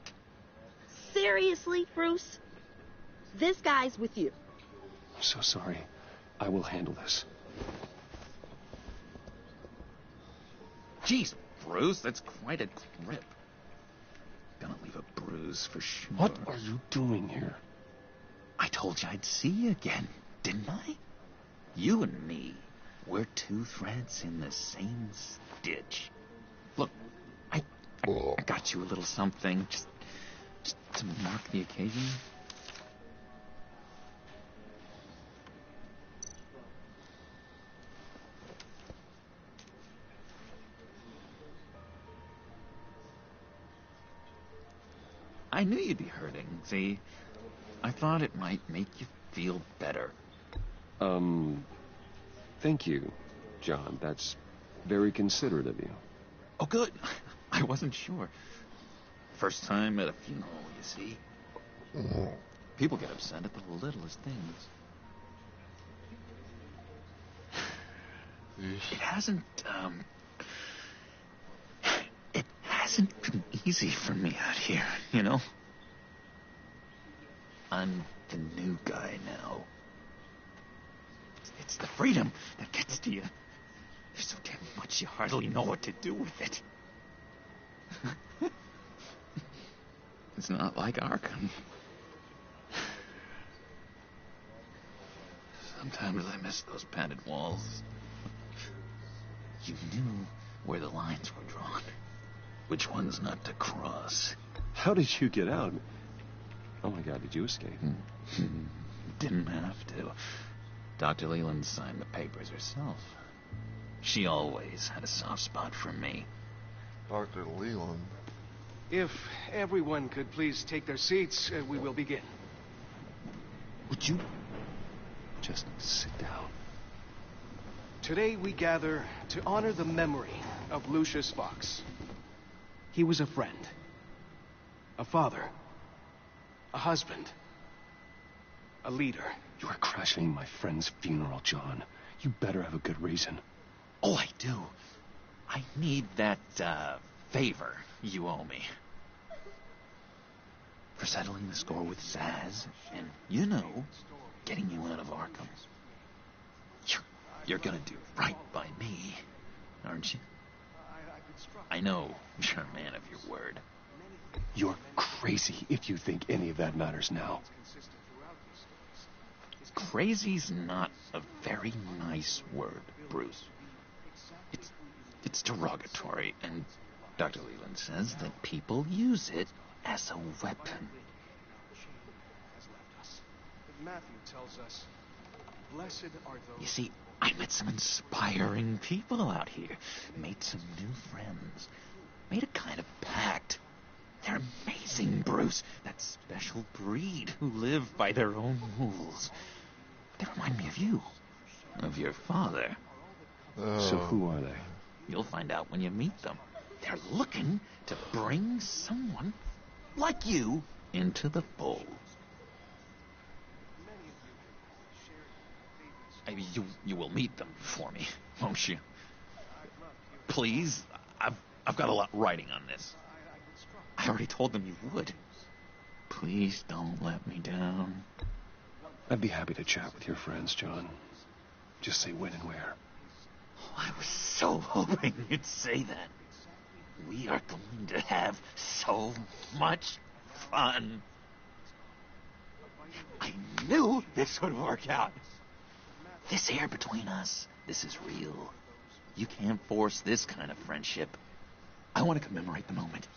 Seriously, Bruce? This guy's with you. I'm so sorry. I will handle this. Jeez, Bruce, that's quite a grip. Gonna leave a bruise for sure. What are you doing here? I told you I'd see you again, didn't I? You and me, we're two threads in the same stitch. Look, I got you a little something, just to mark the occasion. I knew you'd be hurting, see? I thought it might make you feel better. Thank you, John. That's very considerate of you. Oh, good. I wasn't sure. First time at a funeral, you see. People get upset at the littlest things. It hasn't been easy for me out here, you know? I'm the new guy now. It's the freedom that gets to you. There's so damn much you hardly know what to do with it. It's not like Arkham. Sometimes I miss those padded walls. You knew where the lines were drawn. Which ones not to cross. How did you get out? Oh my God, did you escape? Didn't have to. Dr. Leland signed the papers herself. She always had a soft spot for me. Dr. Leland. If everyone could please take their seats, we will begin. Would you just sit down? Today we gather to honor the memory of Lucius Fox. He was a friend, a father, a husband, a leader. You are crashing my friend's funeral, John. You better have a good reason. Oh, I do. I need that, favor you owe me. For settling the score with Zsasz, and, you know, getting you out of Arkham. You're gonna do right by me, aren't you? I know you're a man of your word. You're crazy if you think any of that matters now. Crazy's not a very nice word, Bruce. It's derogatory, and Dr. Leland says that people use it as a weapon. Matthew tells us, blessed are those... You see, I met some inspiring people out here. Made some new friends. Made a kind of pact. They're amazing, Bruce. That special breed who live by their own rules. They remind me of you. Of your father. So who are they? You'll find out when you meet them. They're looking to bring someone like you into the fold. You will meet them for me, won't you? Please, I've got a lot writing on this. I already told them you would. Please don't let me down. I'd be happy to chat with your friends, John. Just say when and where. Oh, I was so hoping you'd say that. We are going to have so much fun. I knew this would work out. This here between us, this is real. You can't force this kind of friendship. I want to commemorate the moment.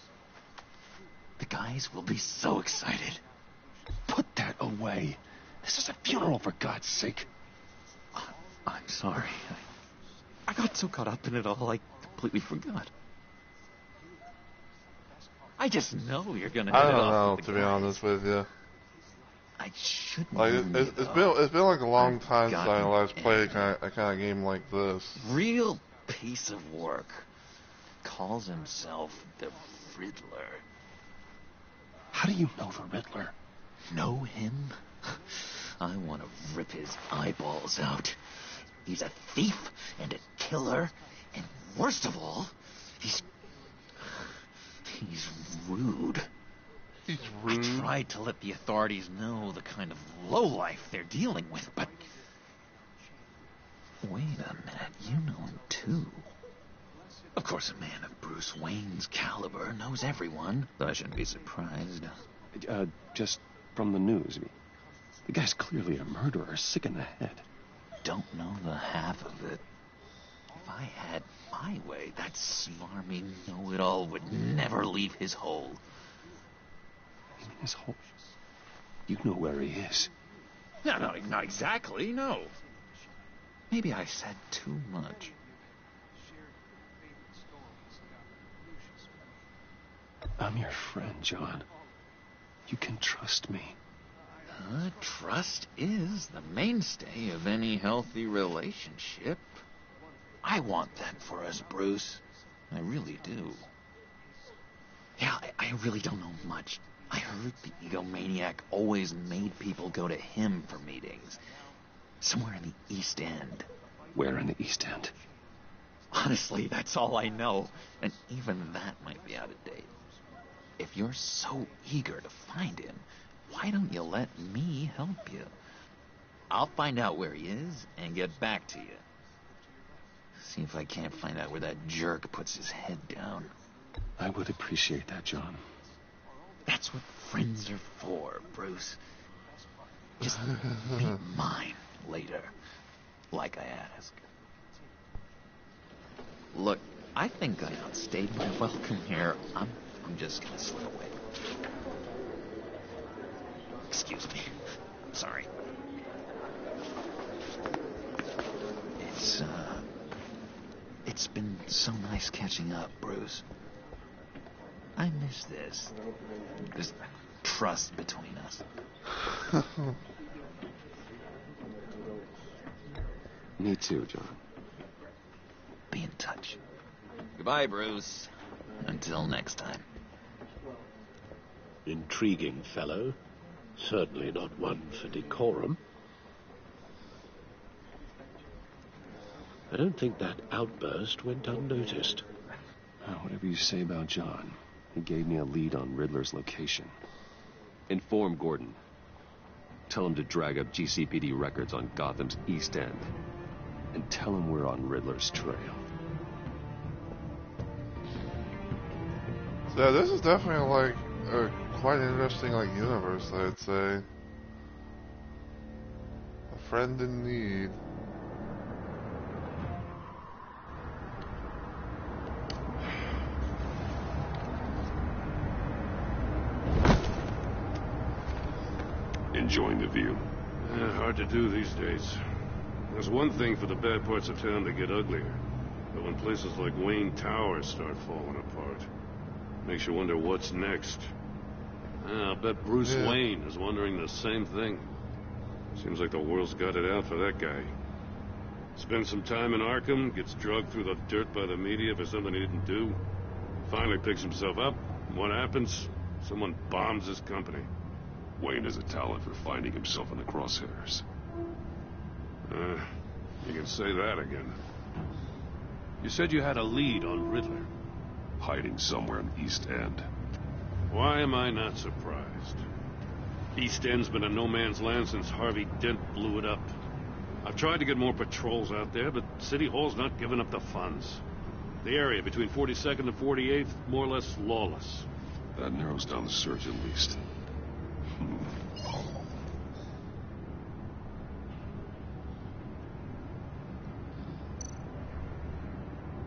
The guys will be so excited. Put that away. This is a funeral, for God's sake. I'm sorry. I got so caught up in it all, I completely forgot. I just know you're gonna. I don't know, to be honest with you. I shouldn't. Like it's been like a long time since I last played a kind of game like this. Real piece of work. Calls himself the Riddler. How do you know the Riddler? Know him? I want to rip his eyeballs out. He's a thief and a killer, and worst of all, he's rude. He's rude. I tried to let the authorities know the kind of lowlife they're dealing with, but... Wait a minute, you know him too. Of course, a man of Bruce Wayne's caliber knows everyone, though I shouldn't be surprised. Just from the news. The guy's clearly a murderer, sick in the head. Don't know the half of it. If I had my way, that smarmy know-it-all would never leave his hole. His hole? You know where he is. No, not exactly, no. Maybe I said too much. I'm your friend, John. You can trust me. Trust is the mainstay of any healthy relationship. I want that for us, Bruce. I really do. Yeah, I really don't know much. I heard the egomaniac always made people go to him for meetings. Somewhere in the East End. Where in the East End? Honestly, that's all I know. And even that might be out of date. If you're so eager to find him, why don't you let me help you? I'll find out where he is and get back to you. See if I can't find out where that jerk puts his head down. I would appreciate that, John. That's what friends are for, Bruce. Just be mine later, like I asked. Look, I think I outstayed my welcome here. I'm just gonna slip away. Excuse me. I'm sorry. It's been so nice catching up, Bruce. I miss this trust between us. Me too, John. Be in touch. Goodbye, Bruce. Until next time. Intriguing fellow. Certainly not one for decorum. I don't think that outburst went unnoticed. Whatever you say about John, he gave me a lead on Riddler's location. Inform Gordon. Tell him to drag up GCPD records on Gotham's East End. And tell him we're on Riddler's trail. So this is definitely like a quite interesting universe, I'd say. A friend in need. Enjoying the view. Hard to do these days. There's one thing for the bad parts of town to get uglier. But when places like Wayne Tower start falling apart, makes you wonder what's next. I'll bet Bruce Wayne is wondering the same thing. Seems like the world's got it out for that guy. Spends some time in Arkham, gets dragged through the dirt by the media for something he didn't do. Finally picks himself up. And what happens? Someone bombs his company. Wayne has a talent for finding himself in the crosshairs. You can say that again. You said you had a lead on Riddler. Hiding somewhere in East End. Why am I not surprised? East End's been a no-man's land since Harvey Dent blew it up. I've tried to get more patrols out there, but City Hall's not giving up the funds. The area between 42nd and 48th, more or less lawless. That narrows down the search at least.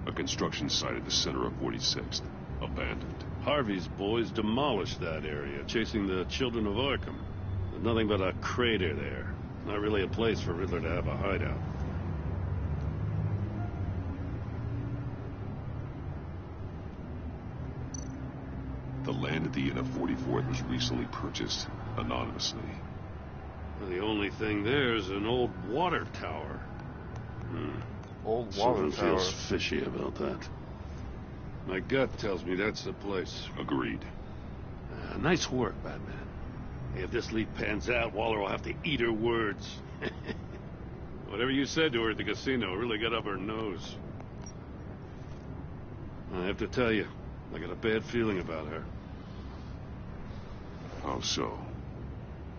A construction site at the center of 46th. Abandoned. Harvey's boys demolished that area, chasing the children of Arkham. There's nothing but a crater there. Not really a place for Riddler to have a hideout. The land at the end of 44th was recently purchased anonymously. The only thing there is an old water tower. Old water Something tower. feels fishy about that. My gut tells me that's the place. Agreed. Nice work, Batman. If this lead pans out, Waller will have to eat her words. Whatever you said to her at the casino really got up her nose. I have to tell you, I got a bad feeling about her. How so?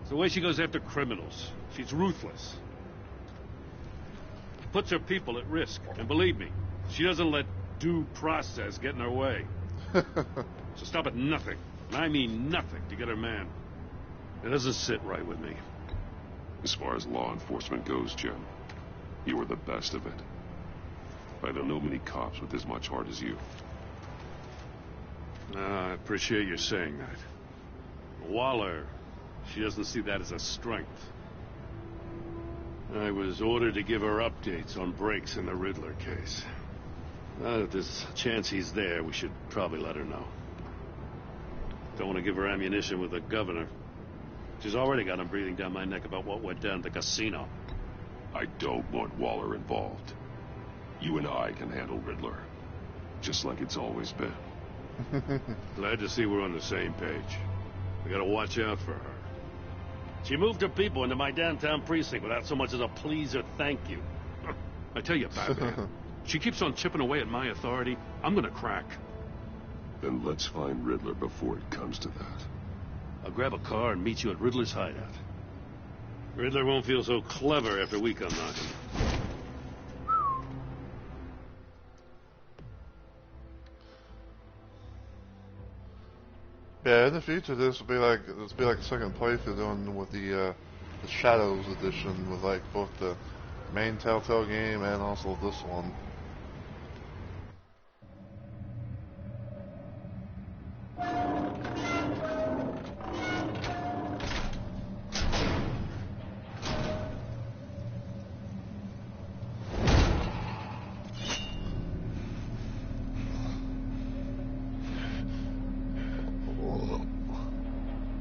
It's the way she goes after criminals. She's ruthless. Puts her people at risk. And believe me, she doesn't let due process get in her way. So stop at nothing, and I mean nothing, to get her man. It doesn't sit right with me. As far as law enforcement goes, Jim, you are the best of it. I don't know many cops with as much heart as you. I appreciate you saying that. Waller, she doesn't see that as a strength. I was ordered to give her updates on breaks in the Riddler case. If there's a chance he's there, we should probably let her know. Don't want to give her ammunition with the governor. She's already got him breathing down my neck about what went down at the casino. I don't want Waller involved. You and I can handle Riddler. Just like it's always been. Glad to see we're on the same page. We gotta watch out for her. She moved her people into my downtown precinct without so much as a please or thank you. I tell you, Batman, she keeps on chipping away at my authority. I'm gonna crack. Then let's find Riddler before it comes to that. I'll grab a car and meet you at Riddler's hideout. Riddler won't feel so clever after we come knocking. Yeah, in the future, this will be like a second playthrough doing with the Shadows edition, with like both the main Telltale game and also this one.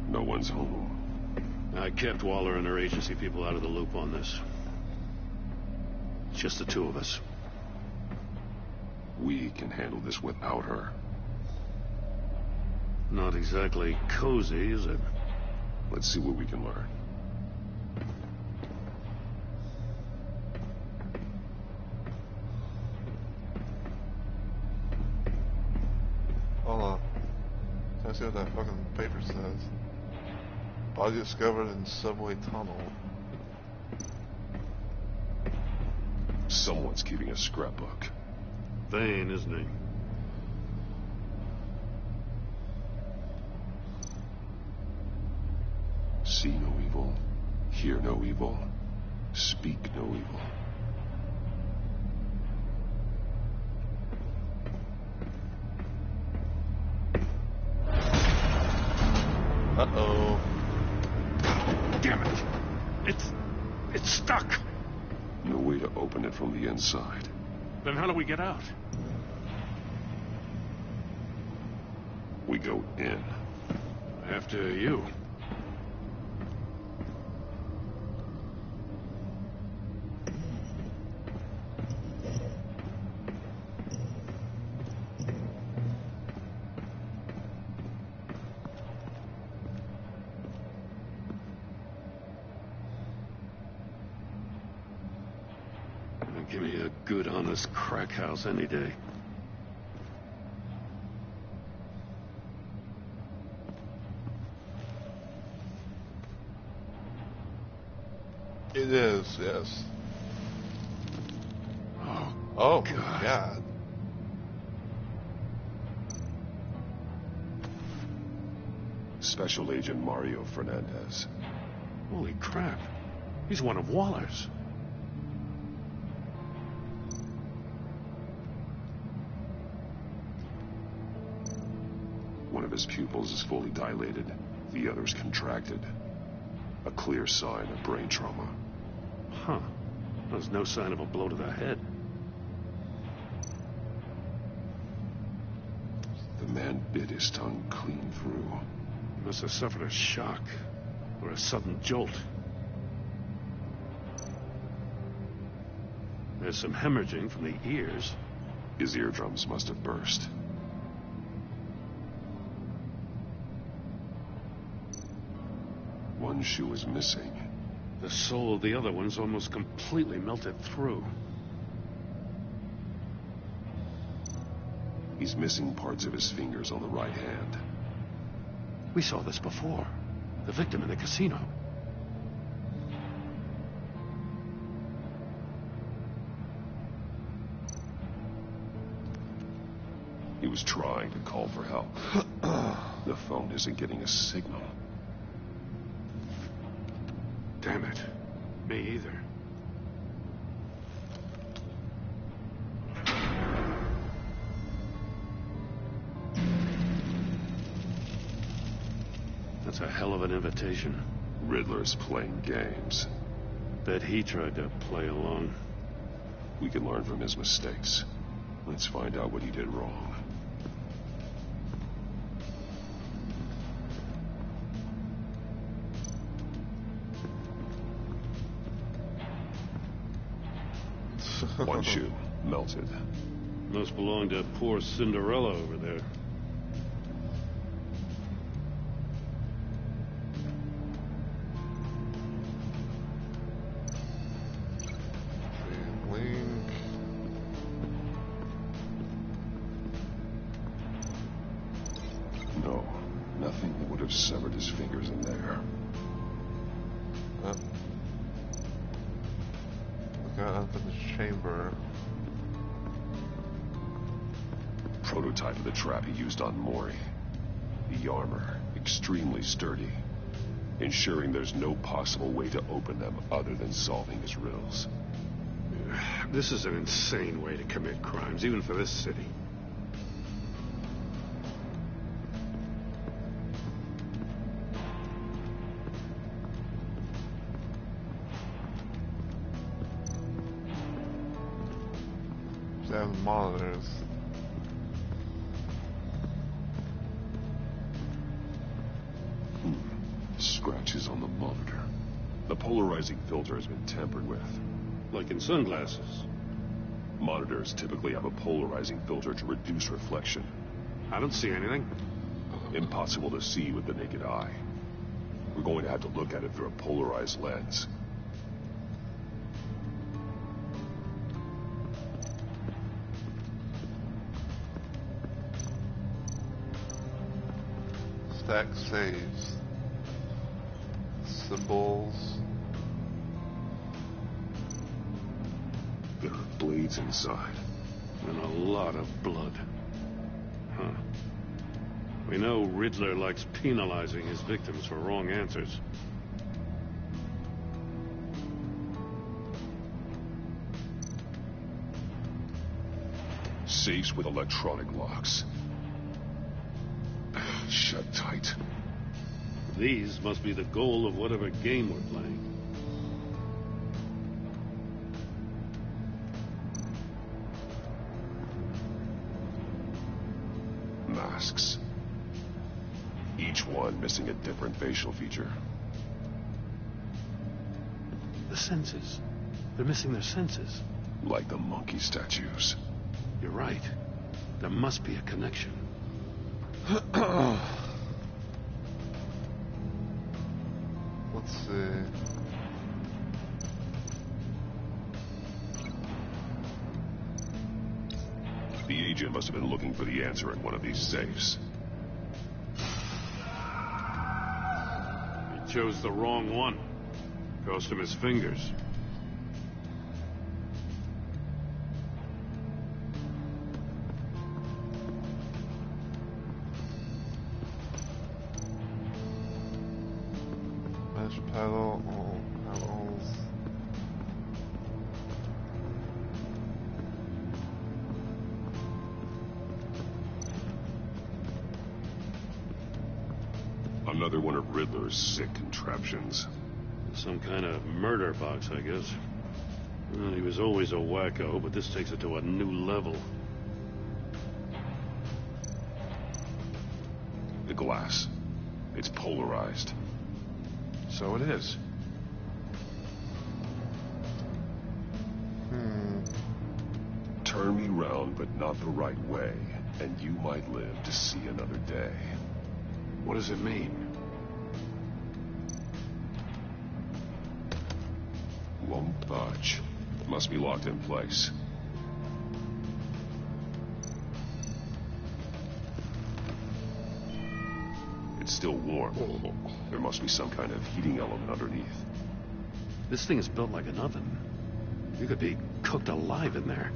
No one's home. I kept Waller and her agency people out of the loop on this. It's just the two of us. We can handle this without her. Not exactly cozy, is it? Let's see what we can learn. Hold on. Can I see what that fucking paper says? Body discovered in subway tunnel. Someone's keeping a scrapbook. Vane, isn't he? See no evil, hear no evil, speak no evil. Uh-oh. Damn it! It's stuck! No way to open it from the inside. Then how do we get out? We go in. After you. Give me a good, honest crack house any day. It is, yes. Oh, God. Special Agent Mario Fernandez. Holy crap. He's one of Waller's. One of his pupils is fully dilated. The other's contracted. A clear sign of brain trauma. Huh. There's no sign of a blow to the head. The man bit his tongue clean through. He must have suffered a shock. Or a sudden jolt. There's some hemorrhaging from the ears. His eardrums must have burst. One shoe is missing. The sole of the other one's almost completely melted through. He's missing parts of his fingers on the right hand. We saw this before. The victim in the casino. He was trying to call for help. The phone isn't getting a signal. Damn it. Me either. That's a hell of an invitation. Riddler's playing games. Bet he tried to play along. We can learn from his mistakes. Let's find out what he did wrong. One shoe, melted. Must belong to poor Cinderella over there. Link. No, nothing that would have severed his fingers in there. Look at unfinished chamber. Prototype of the trap he used on Mori. The armor, extremely sturdy, ensuring there's no possible way to open them other than solving his riddles. This is an insane way to commit crimes, even for this city. Seven monitors. Scratches on the monitor. The polarizing filter has been tampered with. Like in sunglasses. Monitors typically have a polarizing filter to reduce reflection. I don't see anything. Impossible to see with the naked eye. We're going to have to look at it through a polarized lens. Stack saves. Symbols. There are blades inside. And a lot of blood. Huh. We know Riddler likes penalizing his victims for wrong answers. Safes with electronic locks. Shut tight. These must be the goal of whatever game we're playing. Masks. Each one missing a different facial feature. The senses. They're missing their senses. Like the monkey statues. You're right. There must be a connection. Let's see. The agent must have been looking for the answer in one of these safes. He chose the wrong one. Cost him his fingers. Mesh pedal, all pedals. Another one of Riddler's sick contraptions. Some kind of murder box, I guess. Well, he was always a wacko, but this takes it to a new level. The glass. It's polarized. So it is. Turn me round, but not the right way, and you might live to see another day. What does it mean? Won't budge. Must be locked in place. It's still warm. There must be some kind of heating element underneath. This thing is built like an oven. You could be cooked alive in there.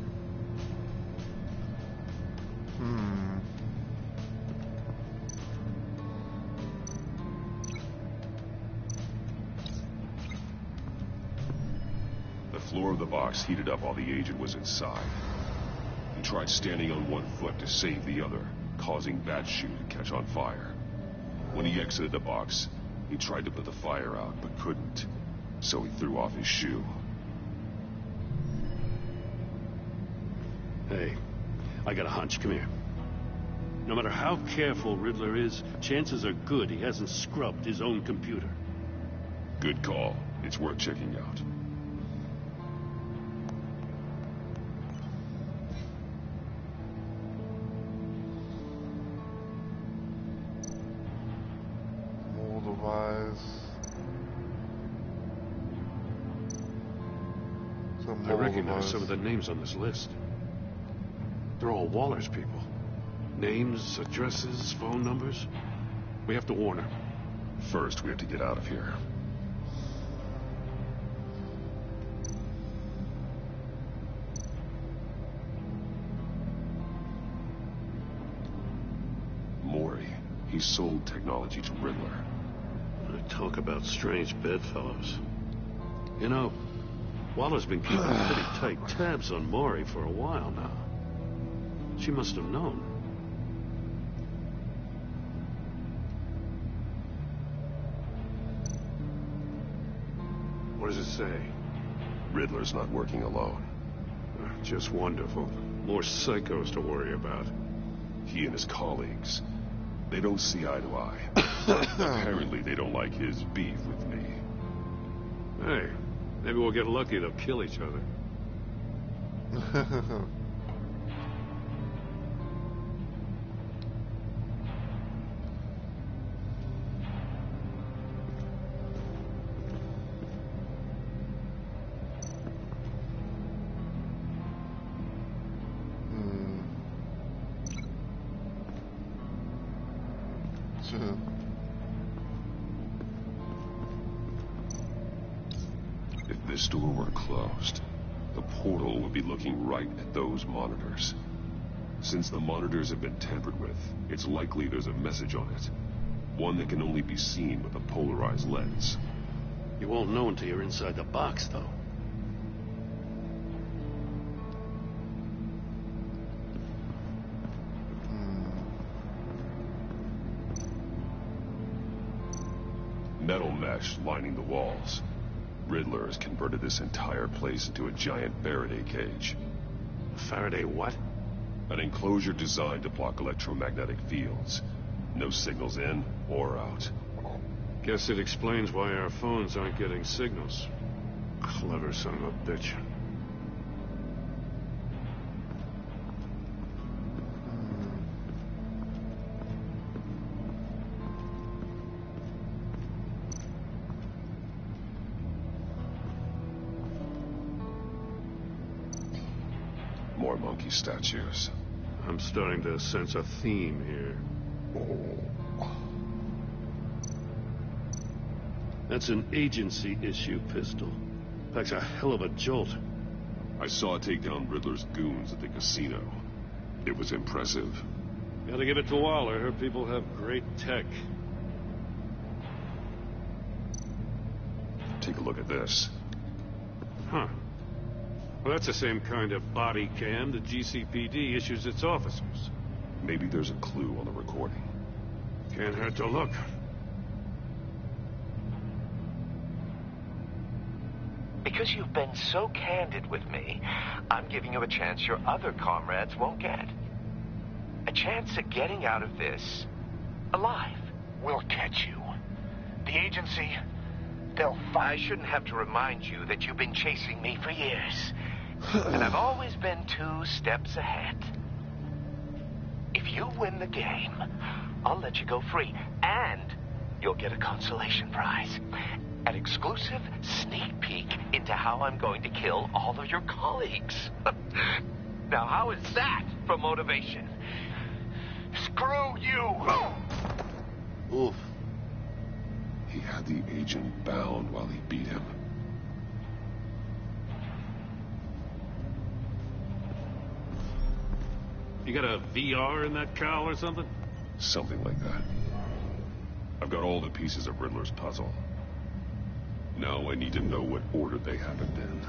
The floor of the box heated up while the agent was inside. He tried standing on one foot to save the other, causing that shoe to catch on fire. When he exited the box, he tried to put the fire out, but couldn't. So he threw off his shoe. Hey, I got a hunch. Come here. No matter how careful Riddler is, chances are good he hasn't scrubbed his own computer. Good call. It's worth checking out. supplies. I recognize some of the names on this list. They're all Waller's people. Names, addresses, phone numbers. We have to warn her. First, we have to get out of here. Mori. He sold technology to Riddler. Talk about strange bedfellows. You know, Waller's been keeping pretty tight tabs on Mori for a while now. She must have known. What does it say? Riddler's not working alone. Just wonderful. More psychos to worry about. He and his colleagues. They don't see eye to eye. Apparently they don't like his beef with me. Hey, maybe we'll get lucky they'll kill each other. If this door were closed, the portal would be looking right at those monitors. Since the monitors have been tampered with, it's likely there's a message on it. One that can only be seen with a polarized lens. You won't know until you're inside the box, though. Metal mesh lining the walls. Riddler has converted this entire place into a giant Faraday cage. Faraday what? An enclosure designed to block electromagnetic fields. No signals in or out. Guess it explains why our phones aren't getting signals. Clever son of a bitch. More monkey statues. I'm starting to sense a theme here. That's an agency issue pistol. Packs a hell of a jolt. I saw it take down Riddler's goons at the casino. It was impressive. Gotta give it to Waller. Her people have great tech. Take a look at this. Huh. Well, that's the same kind of body cam the GCPD issues its officers. Maybe there's a clue on the recording. Can't hurt to look. Because you've been so candid with me, I'm giving you a chance your other comrades won't get. A chance at getting out of this alive. We'll catch you. The agency, I shouldn't have to remind you that you've been chasing me for years. And I've always been 2 steps ahead. If you win the game, I'll let you go free. And you'll get a consolation prize. An exclusive sneak peek into how I'm going to kill all of your colleagues. Now, how is that for motivation? Screw you! Oof. He had the agent bound while he beat him. You got a VR in that cowl or something? Something like that. I've got all the pieces of Riddler's puzzle. Now I need to know what order they happened in.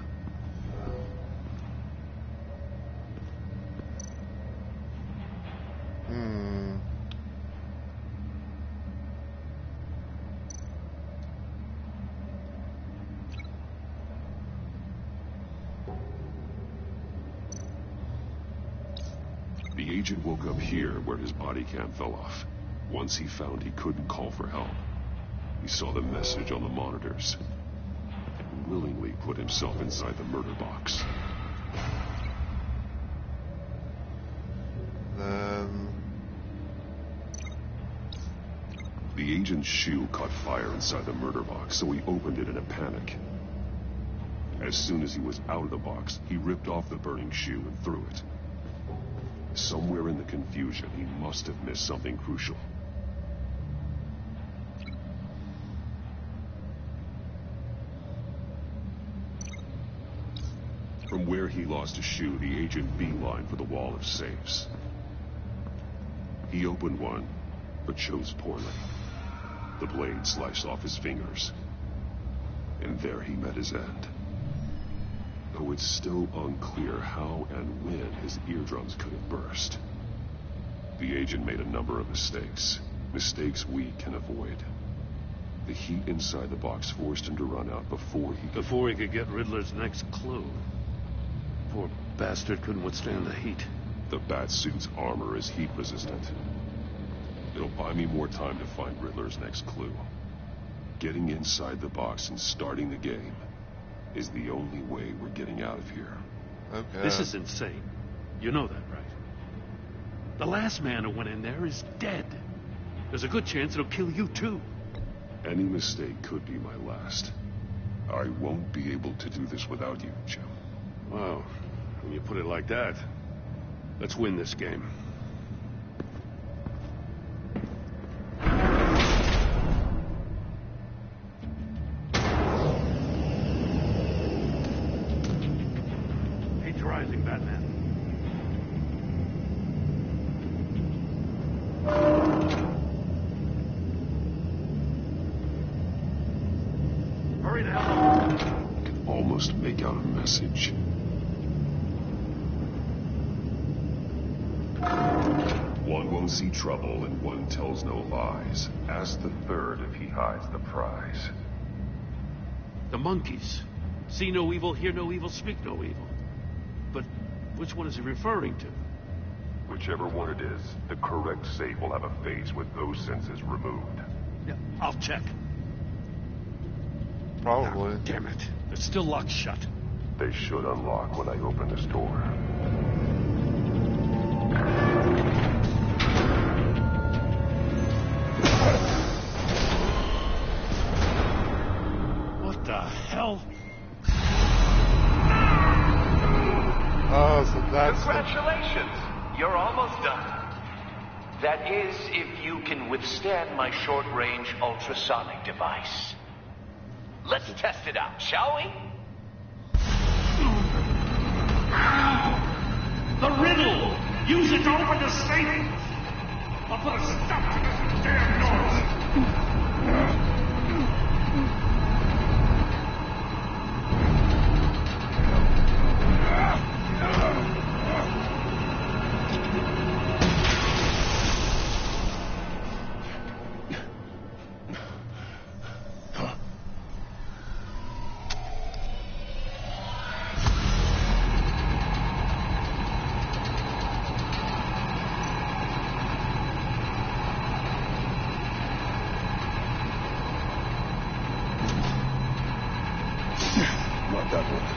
The agent woke up here where his body cam fell off. Once he found he couldn't call for help, he saw the message on the monitors and willingly put himself inside the murder box. The The agent's shoe caught fire inside the murder box, so he opened it in a panic. As soon as he was out of the box, he ripped off the burning shoe and threw it. Somewhere in the confusion, he must have missed something crucial. From where he lost his shoe, the agent beelined for the wall of safes. He opened one, but chose poorly. The blade sliced off his fingers. And there he met his end. Though it's still unclear how and when his eardrums could have burst. The agent made a number of mistakes. Mistakes we can avoid. The heat inside the box forced him to run out before he could get Riddler's next clue. Poor bastard couldn't withstand the heat. The Batsuit's armor is heat resistant. It'll buy me more time to find Riddler's next clue. Getting inside the box and starting the game is the only way we're getting out of here. Okay. This is insane. You know that, right? The last man who went in there is dead. There's a good chance it'll kill you, too. Any mistake could be my last. I won't be able to do this without you, Jim. Wow. When you put it like that, let's win this game. Heat's rising, Batman. Hurry the hell up. I can almost make out a message. One won't see trouble and one tells no lies. Ask the third if he hides the prize. The monkeys. See no evil, hear no evil, speak no evil. But which one is he referring to? Whichever one it is, the correct safe will have a face with those senses removed. Yeah, I'll check. Probably. Oh, damn it. It's still locked shut. They should unlock when I open this door. What the hell? Oh, so that's... Congratulations! You're almost done. That is, if you can withstand my short-range ultrasonic device. Let's test it out, shall we? The riddle! Use it to open the safe! I'll put a stop to this damn noise! Not that one.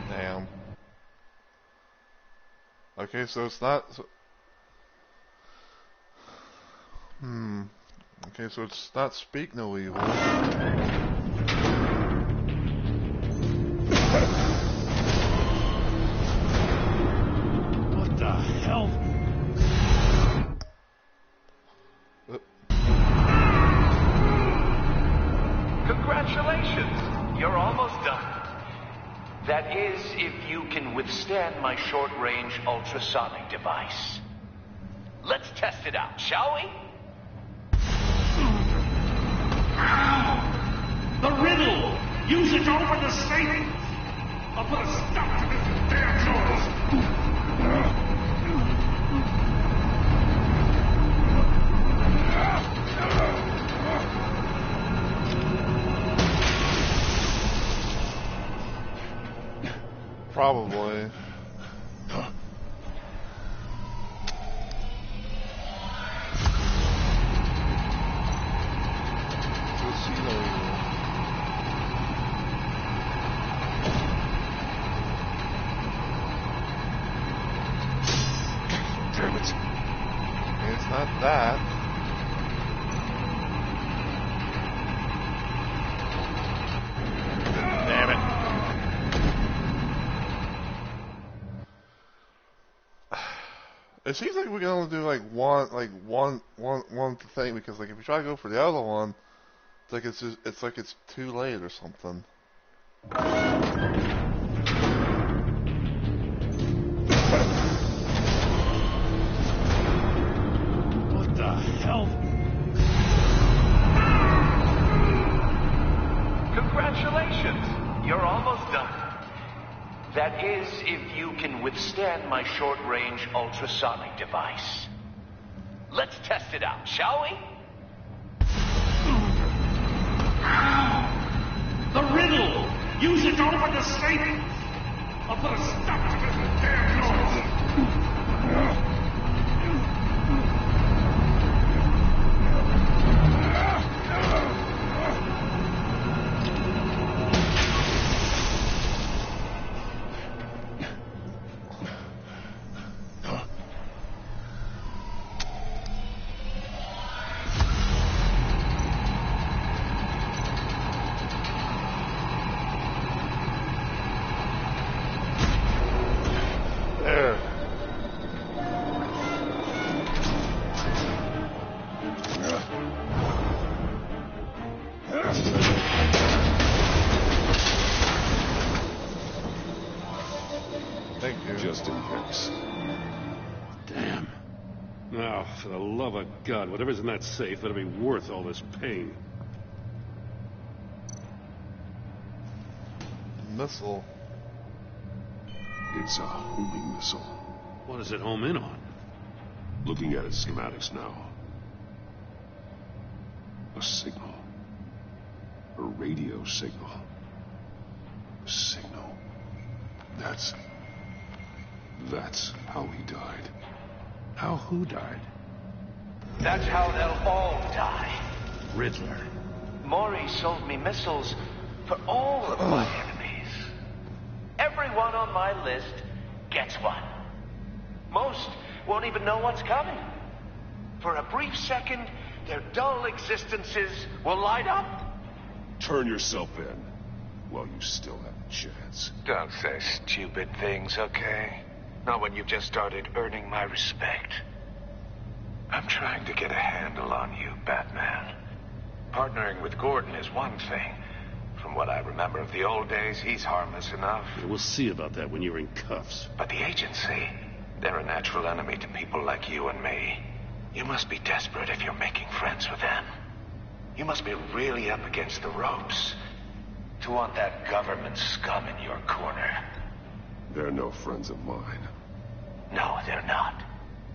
Damn. Okay, so it's not... Okay, so it's not speak no evil. What the hell? Congratulations! You're almost done. That is, if you can withstand my short-range ultrasonic device. Let's test it out, shall we? The riddle! Use it to open the safe! I'll put a stop to this damn noise! Probably. So see no evil. Not that. Damn it. It seems like we can only do like one thing, because like if we try to go for the other one, it's like it's too late or something. What the hell? Congratulations! You're almost done. That is, if you can withstand my short-range ultrasonic device. Let's test it out, shall we? The riddle! Use it to open the safe! I'll put a stop to this damn noise! Just in case. Damn. Now, for the love of God, whatever's in that safe better be worth all this pain. Missile. It's a homing missile. What does it home in on? Looking at its schematics now. A signal. A radio signal. A signal. That's how he died. How who died? That's how they'll all die. Riddler. Maury sold me missiles for all of my enemies. Everyone on my list gets one. Most won't even know what's coming. For a brief second, their dull existences will light up. Turn yourself in while you still have a chance. Don't say stupid things, okay? Not when you've just started earning my respect. I'm trying to get a handle on you, Batman. Partnering with Gordon is one thing. From what I remember of the old days, he's harmless enough. Yeah, we'll see about that when you're in cuffs. But the agency, they're a natural enemy to people like you and me. You must be desperate if you're making friends with them. You must be really up against the ropes to want that government scum in your corner. They're no friends of mine. No, they're not.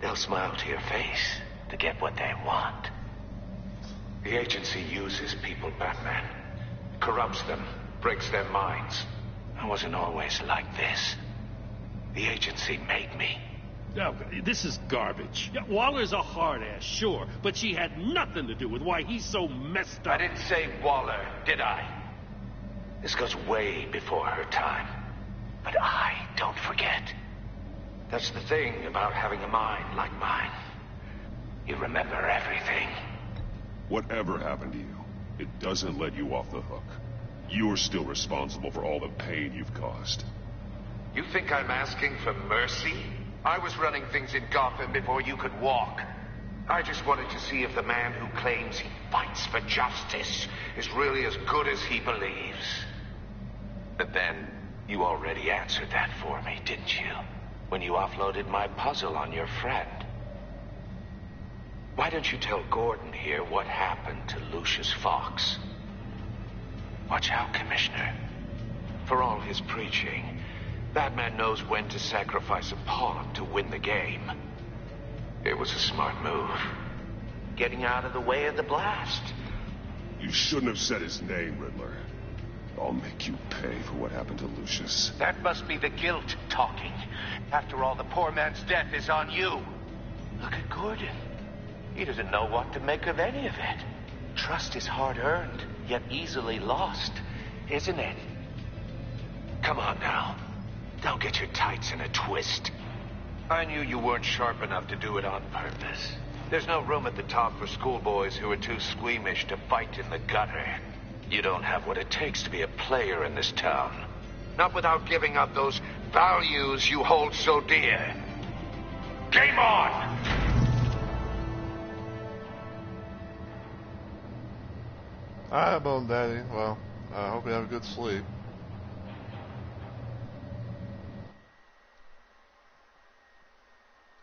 They'll smile to your face to get what they want. The agency uses people, Batman. Corrupts them, breaks their minds. I wasn't always like this. The agency made me. No, this is garbage. Yeah, Waller's a hard ass, sure, but she had nothing to do with why he's so messed up. I didn't say Waller, did I? This goes way before her time. But I don't forget. That's the thing about having a mind like mine. You remember everything. Whatever happened to you, it doesn't let you off the hook. You're still responsible for all the pain you've caused. You think I'm asking for mercy? I was running things in Gotham before you could walk. I just wanted to see if the man who claims he fights for justice is really as good as he believes. But then, you already answered that for me, didn't you? When you offloaded my puzzle on your friend. Why don't you tell Gordon here what happened to Lucius Fox? Watch out, Commissioner. For all his preaching, Batman knows when to sacrifice a pawn to win the game. It was a smart move. Getting out of the way of the blast. You shouldn't have said his name, Riddler. I'll make you pay for what happened to Lucius. That must be the guilt talking. After all, the poor man's death is on you. Look at Gordon. He doesn't know what to make of any of it. Trust is hard-earned, yet easily lost, isn't it? Come on now. Don't get your tights in a twist. I knew you weren't sharp enough to do it on purpose. There's no room at the top for schoolboys who are too squeamish to fight in the gutter. You don't have what it takes to be a player in this town. Not without giving up those values you hold so dear. Game on! Alright, Bone Daddy. Well, I hope you have a good sleep.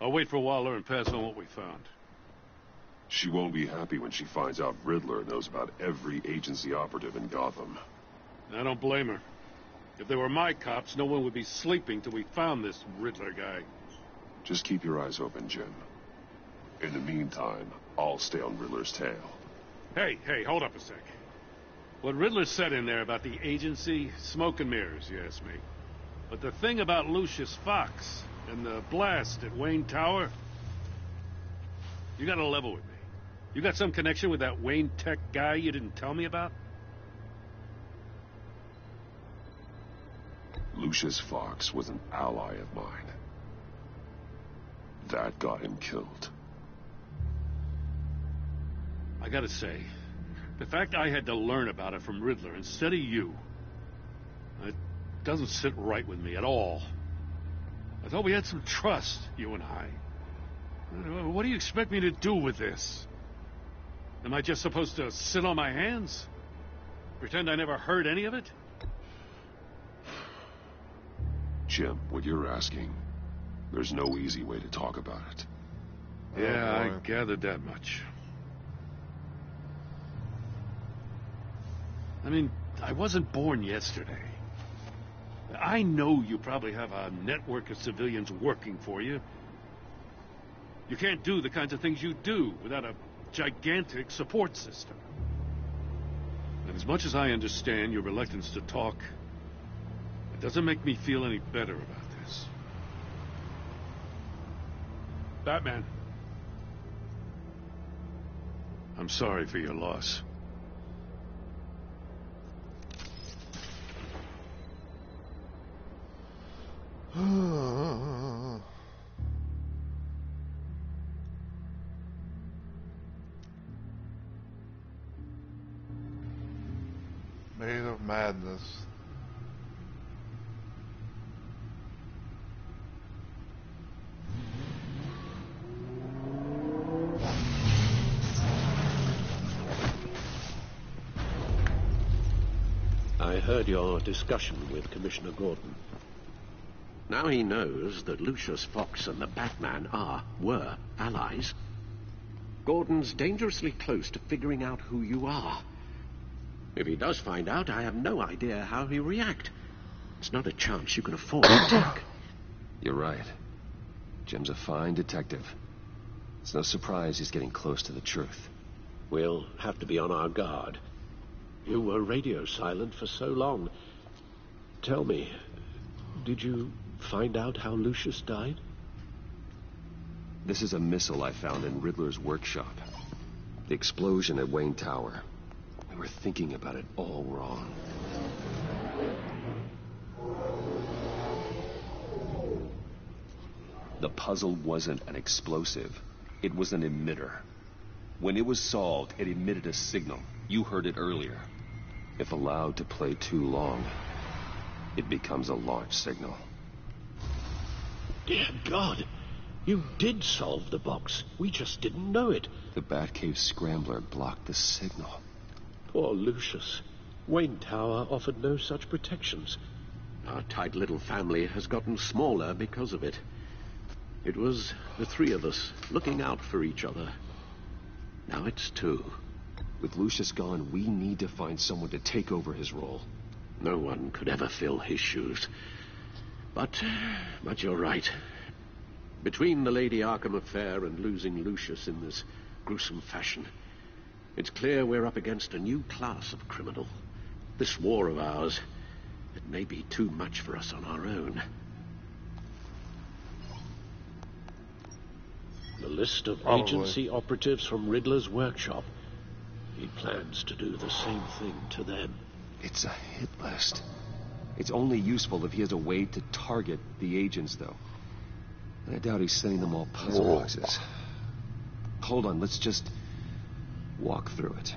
I'll wait for Waller and pass on what we found. She won't be happy when she finds out Riddler knows about every agency operative in Gotham. I don't blame her. If they were my cops, no one would be sleeping till we found this Riddler guy. Just keep your eyes open, Jim. In the meantime, I'll stay on Riddler's tail. Hey, hold up a sec. What Riddler said in there about the agency, smoke and mirrors, you ask me. But the thing about Lucius Fox and the blast at Wayne Tower, you gotta level with me. You got some connection with that Wayne Tech guy you didn't tell me about? Lucius Fox was an ally of mine. That got him killed. I gotta say, the fact I had to learn about it from Riddler instead of you, it doesn't sit right with me at all. I thought we had some trust, you and I. What do you expect me to do with this? Am I just supposed to sit on my hands? Pretend I never heard any of it? Jim, what you're asking, there's no easy way to talk about it. Yeah, I gathered that much. I mean, I wasn't born yesterday. I know you probably have a network of civilians working for you. You can't do the kinds of things you do without a gigantic support system. And as much as I understand your reluctance to talk, it doesn't make me feel any better about this. Batman. I'm sorry for your loss. Made of madness. I heard your discussion with Commissioner Gordon. Now he knows that Lucius Fox and the Batman were allies. Gordon's dangerously close to figuring out who you are. If he does find out, I have no idea how he'll react. It's not a chance you can afford to take. You're right. Jim's a fine detective. It's no surprise he's getting close to the truth. We'll have to be on our guard. You were radio silent for so long. Tell me, did you find out how Lucius died? This is a missile I found in Riddler's workshop. The explosion at Wayne Tower. We were thinking about it all wrong. The puzzle wasn't an explosive. It was an emitter. When it was solved, it emitted a signal. You heard it earlier. If allowed to play too long, it becomes a launch signal. Dear God, you did solve the box. We just didn't know it. The Batcave Scrambler blocked the signal. Poor Lucius. Wayne Tower offered no such protections. Our tight little family has gotten smaller because of it. It was the three of us looking out for each other. Now it's two. With Lucius gone, we need to find someone to take over his role. No one could ever fill his shoes. But you're right. Between the Lady Arkham affair and losing Lucius in this gruesome fashion, it's clear we're up against a new class of criminal. This war of ours, it may be too much for us on our own. The list of agency operatives from Riddler's workshop. He plans to do the same thing to them. It's a hit list. It's only useful if he has a way to target the agents, though. And I doubt he's sending them all puzzle boxes. Hold on, let's just walk through it.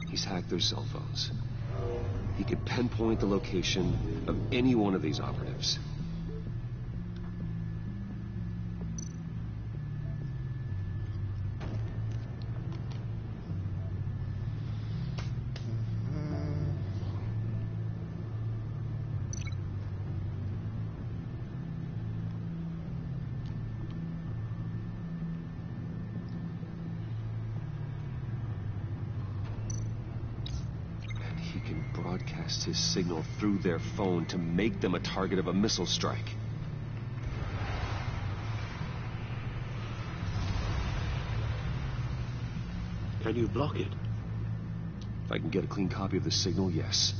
He's hacked their cell phones. He could pinpoint the location of any one of these operatives. Broadcast his signal through their phone to make them a target of a missile strike. Can you block it? If I can get a clean copy of the signal, yes.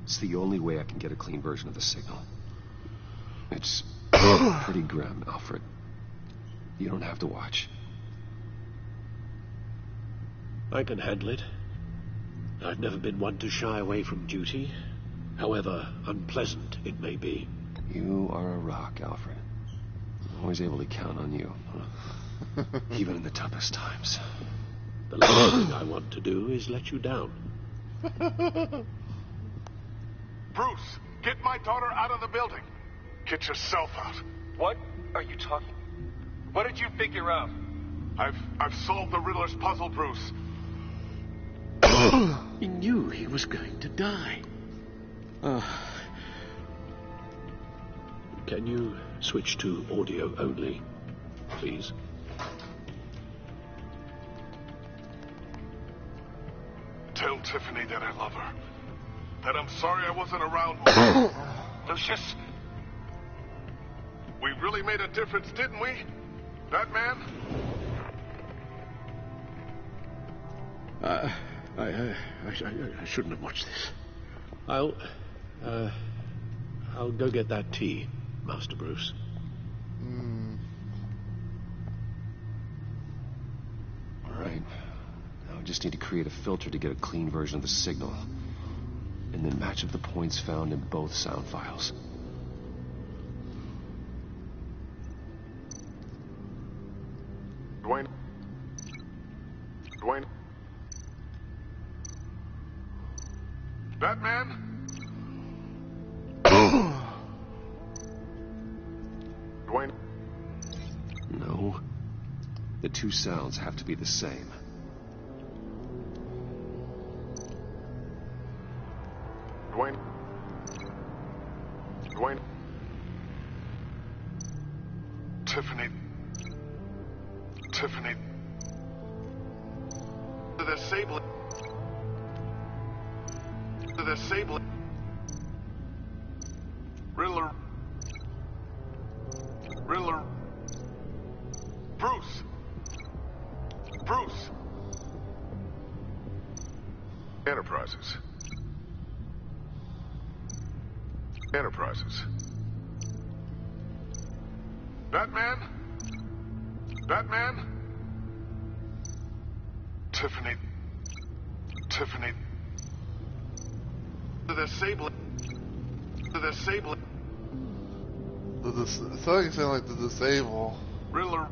It's the only way I can get a clean version of the signal. It's pretty grim, Alfred. You don't have to watch. I can handle it. I've never been one to shy away from duty, however unpleasant it may be. You are a rock, Alfred. I'm always able to count on you. Even in the toughest times. The last thing I want to do is let you down. Bruce, get my daughter out of the building. Get yourself out. What are you talking? What did you figure out? I've solved the Riddler's puzzle, Bruce. He knew he was going to die. Can you switch to audio only, please? Tell Tiffany that I love her. That I'm sorry I wasn't around more. Lucius? We really made a difference, didn't we? That man? I shouldn't have watched this. I'll go get that tea, Master Bruce. All right. Now I just need to create a filter to get a clean version of the signal. And then match up the points found in both sound files. Dwayne. Batman? Dwayne? No. The two sounds have to be the same. Dwayne? Tiffany? To disable it. Riddler. Bruce. Enterprises. Batman? Tiffany. To disable it. It's starting to sound like the disable. Riddler.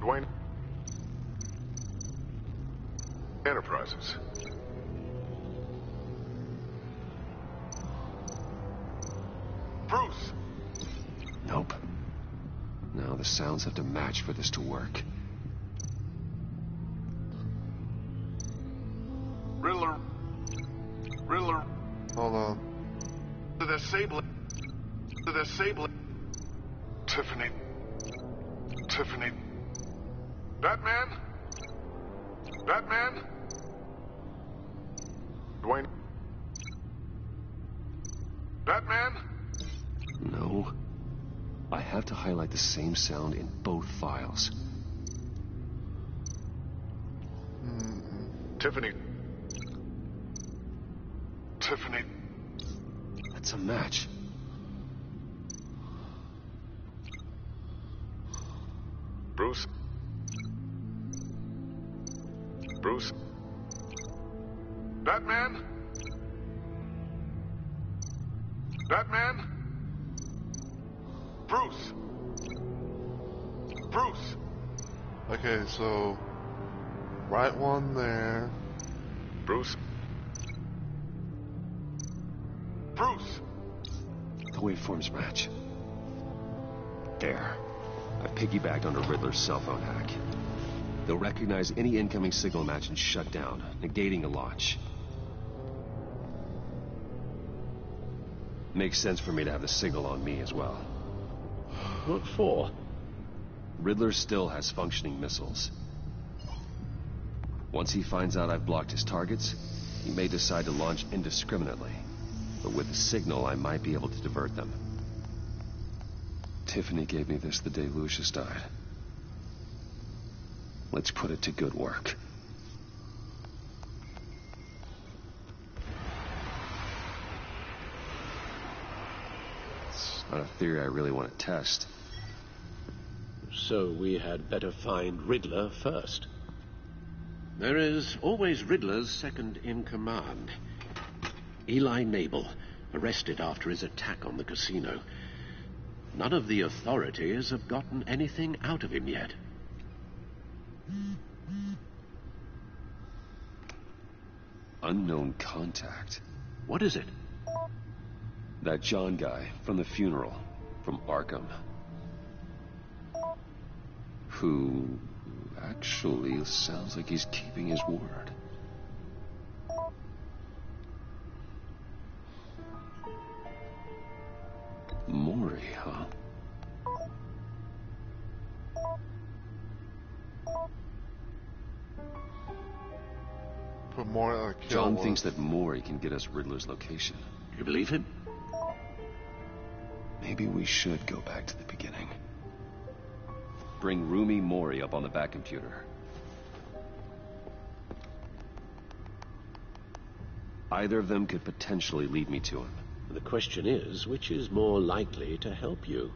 Dwayne. Enterprises. Bruce. Nope. No, the sounds have to match for this to work. Riddler. Hold on. To disable it. Tiffany. Batman? Dwayne? Batman? No. I have to highlight the same sound in both files. Tiffany. Tiffany. That's a match. Bruce? Bruce? Batman? Batman? Bruce? Bruce? Okay, so right one there. Bruce? Bruce? The waveforms match. There. I piggybacked onto Riddler's cell phone hack. They'll recognize any incoming signal match and shut down, negating a launch. Makes sense for me to have the signal on me as well. What for? Riddler still has functioning missiles. Once he finds out I've blocked his targets, he may decide to launch indiscriminately. But with the signal, I might be able to divert them. Tiffany gave me this the day Lucius died. Let's put it to good work. It's not a theory I really want to test. So we had better find Riddler first. There is always Riddler's second in command. Eli Nabel, arrested after his attack on the casino. None of the authorities have gotten anything out of him yet. Unknown contact. What is it? That John guy from the funeral, from Arkham. Who actually sounds like he's keeping his word. Mori, huh? Put Mori on a kill John list. thinks that Mori can get us Riddler's location. You believe him? Maybe we should go back to the beginning. Bring Rumi Mori up on the back computer. Either of them could potentially lead me to him. The question is, which is more likely to help you?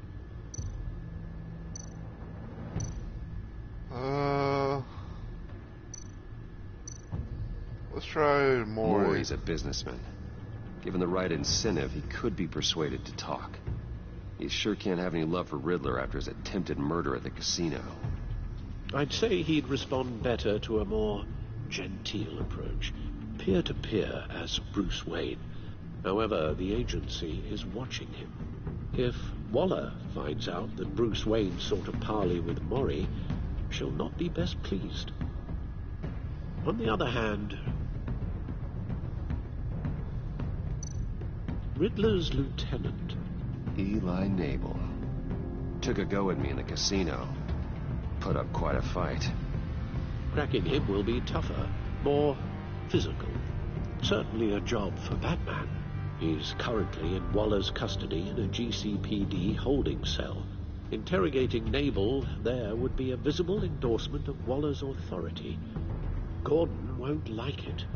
Let's try Mori. Mori's a businessman. Given the right incentive, he could be persuaded to talk. He sure can't have any love for Riddler after his attempted murder at the casino. I'd say he'd respond better to a more genteel approach. Peer-to-peer as Bruce Wayne. However, the agency is watching him. If Waller finds out that Bruce Wayne sought a parley with Mori, she'll not be best pleased. On the other hand, Riddler's lieutenant, Eli Nabel, took a go at me in the casino. Put up quite a fight. cracking him will be tougher, more physical. Certainly a job for Batman. He's currently in Waller's custody in a GCPD holding cell. Interrogating Nabel there would be a visible endorsement of Waller's authority. Gordon won't like it.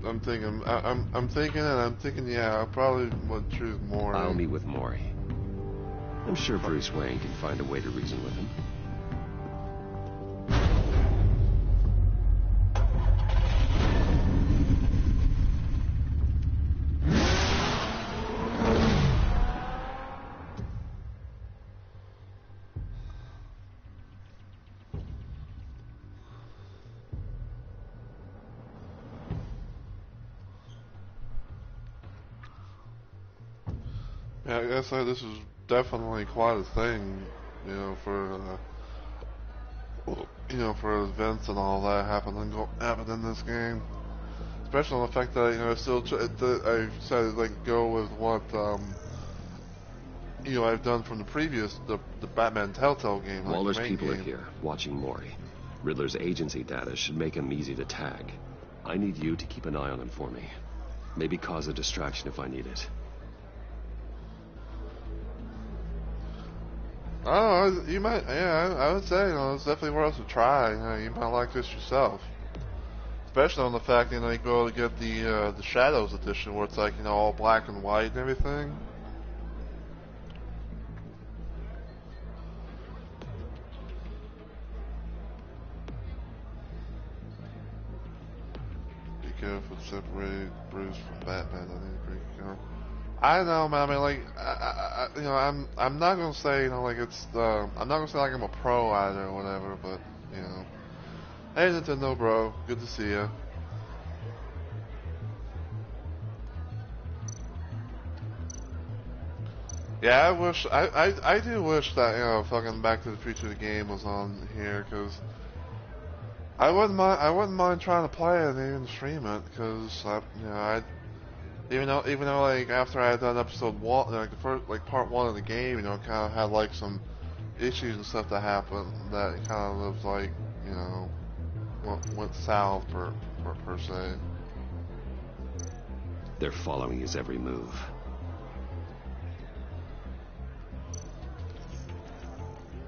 I'm thinking, yeah, I probably would choose Mori. I'll meet with Mori. I'm sure Bruce Wayne can find a way to reason with him. Yeah, I guess this is definitely quite a thing, for events and all that happen in this game. especially on the fact that, you know, I decided to, like, go with what, you know, I've done from the Batman Telltale game. Like Waller's the main people game. are here, watching Mori. Riddler's agency data should make him easy to tag. I need you to keep an eye on him for me. Maybe cause a distraction if I need it. Oh, you might, yeah, I would say, you know, it's definitely worth a try. You know, you might like this yourself. Especially on the fact, you know, you go to get the Shadows edition where it's like, you know, all black and white and everything. Be careful, separate Bruce from Batman. I think, you know. I don't know, man. I mean, like, you know, I'm not gonna say, you know, like it's, I'm not gonna say like I'm a pro at it or whatever, but you know, hey Nintendo, bro, good to see ya. Yeah, I do wish that, you know, fucking Back to the Future the game was on here, cause I wouldn't mind trying to play it and even stream it, cause you know, even though like after I had done episode 1, like the first, like part 1 of the game, you know, kind of had like some issues and stuff that happened that kind of was like, you know, went south per se. They're following his every move.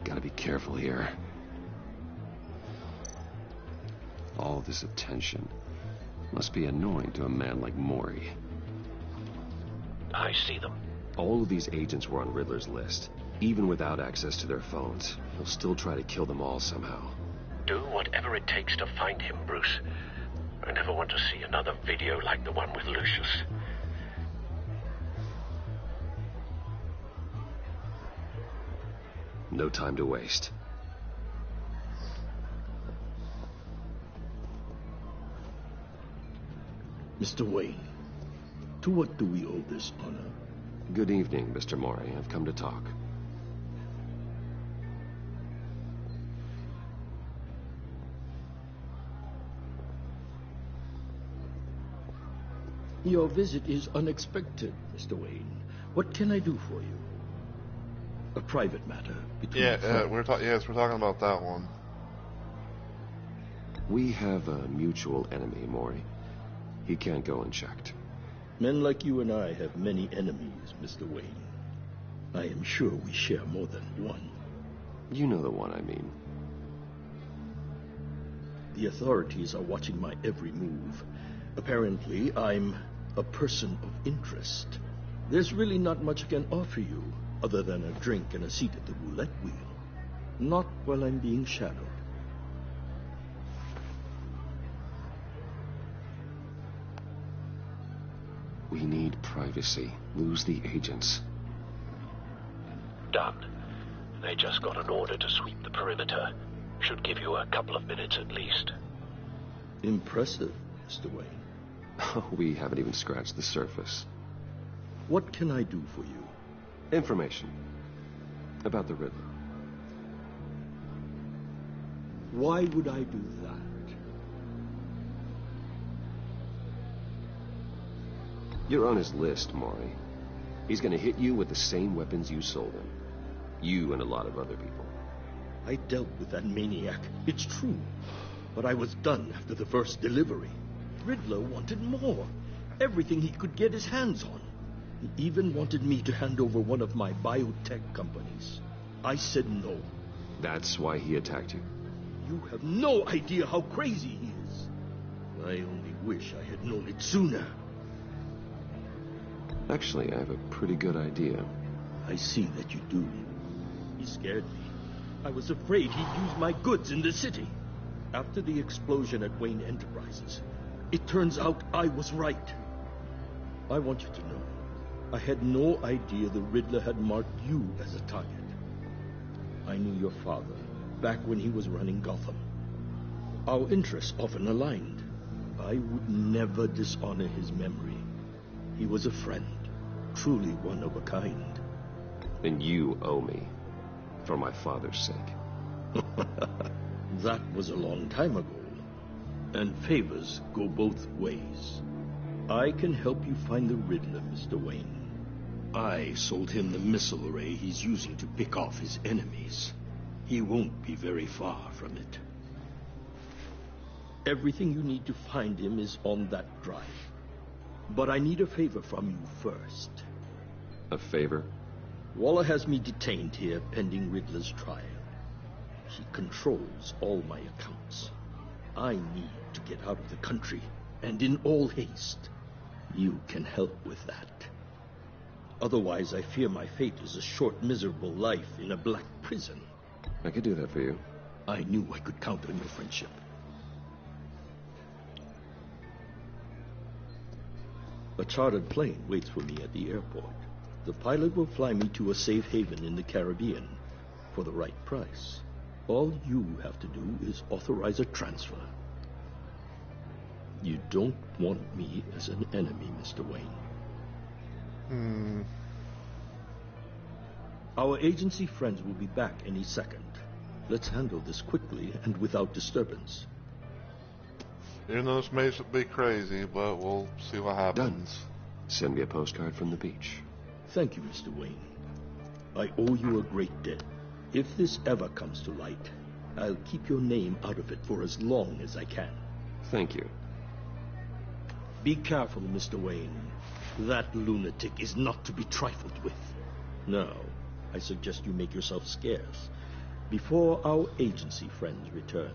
Gotta be careful here. All this attention must be annoying to a man like Mori. I see them. All of these agents were on Riddler's list. Even without access to their phones, he'll still try to kill them all somehow. Do whatever it takes to find him, Bruce. I never want to see another video like the one with Lucius. No time to waste. Mr. Wayne, to what do we owe this honor? Good evening, Mr. Mori. I've come to talk. Your visit is unexpected, Mr. Wayne. What can I do for you? A private matter between we're talking about that one. We have a mutual enemy, Mori. He can't go unchecked. Men like you and I have many enemies, Mr. Wayne. I am sure we share more than one. You know the one I mean. The authorities are watching my every move. Apparently, I'm a person of interest. There's really not much I can offer you, other than a drink and a seat at the roulette wheel. Not while I'm being shadowed. We need privacy. Lose the agents. Done. They just got an order to sweep the perimeter. Should give you a couple of minutes at least. Impressive, Mr. Wayne. We haven't even scratched the surface. What can I do for you? Information about the Riddler. Why would I do that? You're on his list, Mori. He's gonna hit you with the same weapons you sold him. You and a lot of other people. I dealt with that maniac, it's true. But I was done after the first delivery. Riddler wanted more. Everything he could get his hands on. He even wanted me to hand over one of my biotech companies. I said no. That's why he attacked you? You have no idea how crazy he is. I only wish I had known it sooner. Actually, I have a pretty good idea. I see that you do. He scared me. I was afraid he'd use my goods in the city. After the explosion at Wayne Enterprises, it turns out I was right. I want you to know, I had no idea the Riddler had marked you as a target. I knew your father back when he was running Gotham. Our interests often aligned. I would never dishonor his memory. He was a friend, truly one of a kind. And you owe me, for my father's sake. That was a long time ago. And favors go both ways. I can help you find the Riddler, Mr. Wayne. I sold him the missile array he's using to pick off his enemies. He won't be very far from it. Everything you need to find him is on that drive. But I need a favor from you first. A favor? Waller has me detained here pending Riddler's trial. He controls all my accounts. I need to get out of the country, and in all haste. You can help with that. Otherwise, I fear my fate is a short, miserable life in a black prison. I could do that for you. I knew I could count on your friendship. A chartered plane waits for me at the airport. The pilot will fly me to a safe haven in the Caribbean for the right price. All you have to do is authorize a transfer. You don't want me as an enemy, Mr. Wayne. Our agency friends will be back any second. Let's handle this quickly and without disturbance. You know, this may be crazy, but we'll see what happens. Done. Send me a postcard from the beach. Thank you, Mr. Wayne. I owe you a great debt. If this ever comes to light, I'll keep your name out of it for as long as I can. Thank you. Be careful, Mr. Wayne. That lunatic is not to be trifled with. Now, I suggest you make yourself scarce before our agency friends return.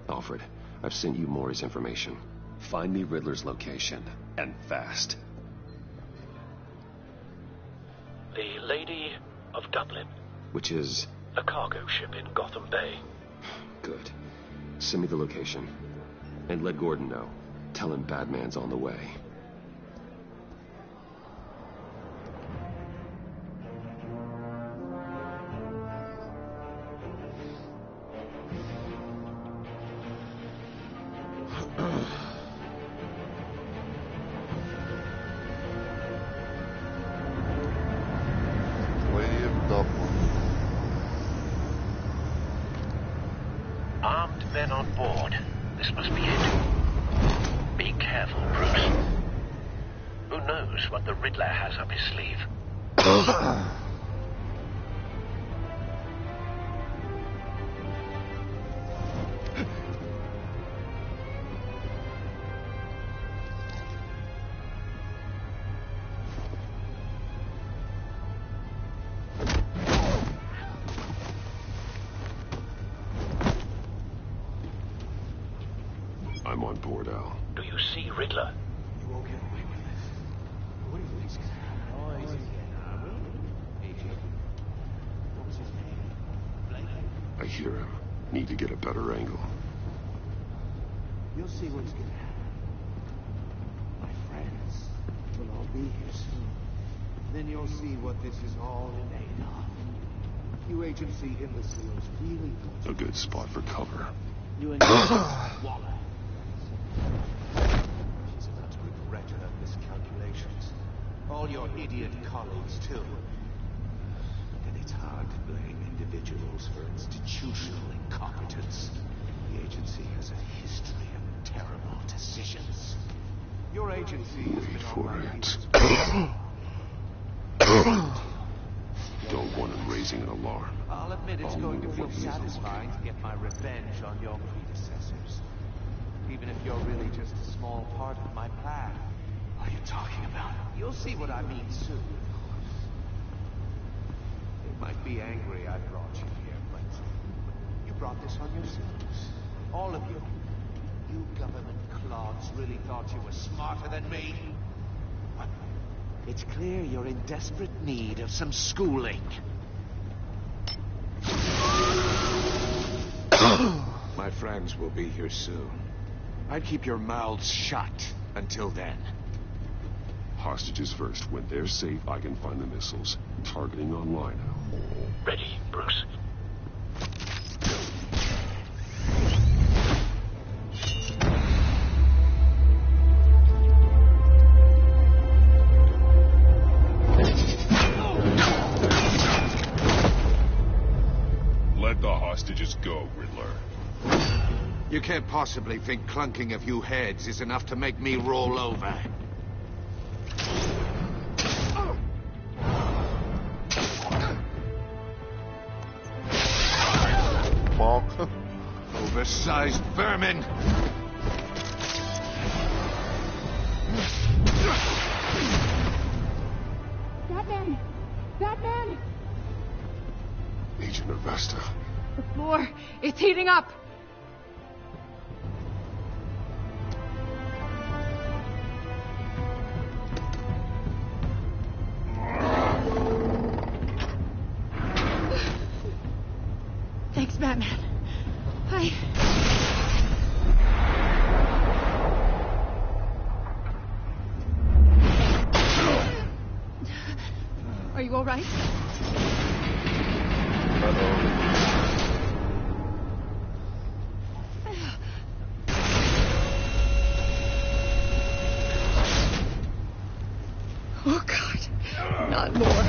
Alfred, I've sent you Maury's information. Find me Riddler's location, and fast. The Lady of Dublin. Which is? A cargo ship in Gotham Bay. Good. Send me the location. And let Gordon know. Tell him Batman's on the way. Armed men on board. This must be it. Be careful, Bruce. Who knows what the Riddler has up his sleeve? I'm on board, Al. Do you see Riddler? You won't get away with this. What do you think's gonna happen? What was his name? I hear him. Need to get a better angle. You'll see what's gonna happen. My friends will all be here soon. Then you'll see what this is all made of. You agency imbeciles really A good spot for cover. You and Waller. She's about to regret her miscalculations. All your idiot colleagues, too. And it's hard to blame individuals for institutional incompetence. The agency has a history of terrible decisions. Your agency has been for it. Don't want him raising an alarm. I'll admit it's going to feel satisfying to get my revenge on your predecessors. Even if you're really just a small part of my plan. What are you talking about? You'll see what I mean soon, of course. They might be angry I brought you here, but you brought this on yourselves. All of you. You government clods really thought you were smarter than me? What? It's clear you're in desperate need of some schooling. My friends will be here soon. I'd keep your mouths shut until then. Hostages first. When they're safe, I can find the missiles. Targeting online now. Ready, Bruce. hostages go, Riddler. You can't possibly think clunking a few heads is enough to make me roll over. Bonk. Oversized vermin! Batman! Batman! Agent Avesta. The floor, it's heating up! Thanks, Batman. Are you all right? Oh, God. Not more.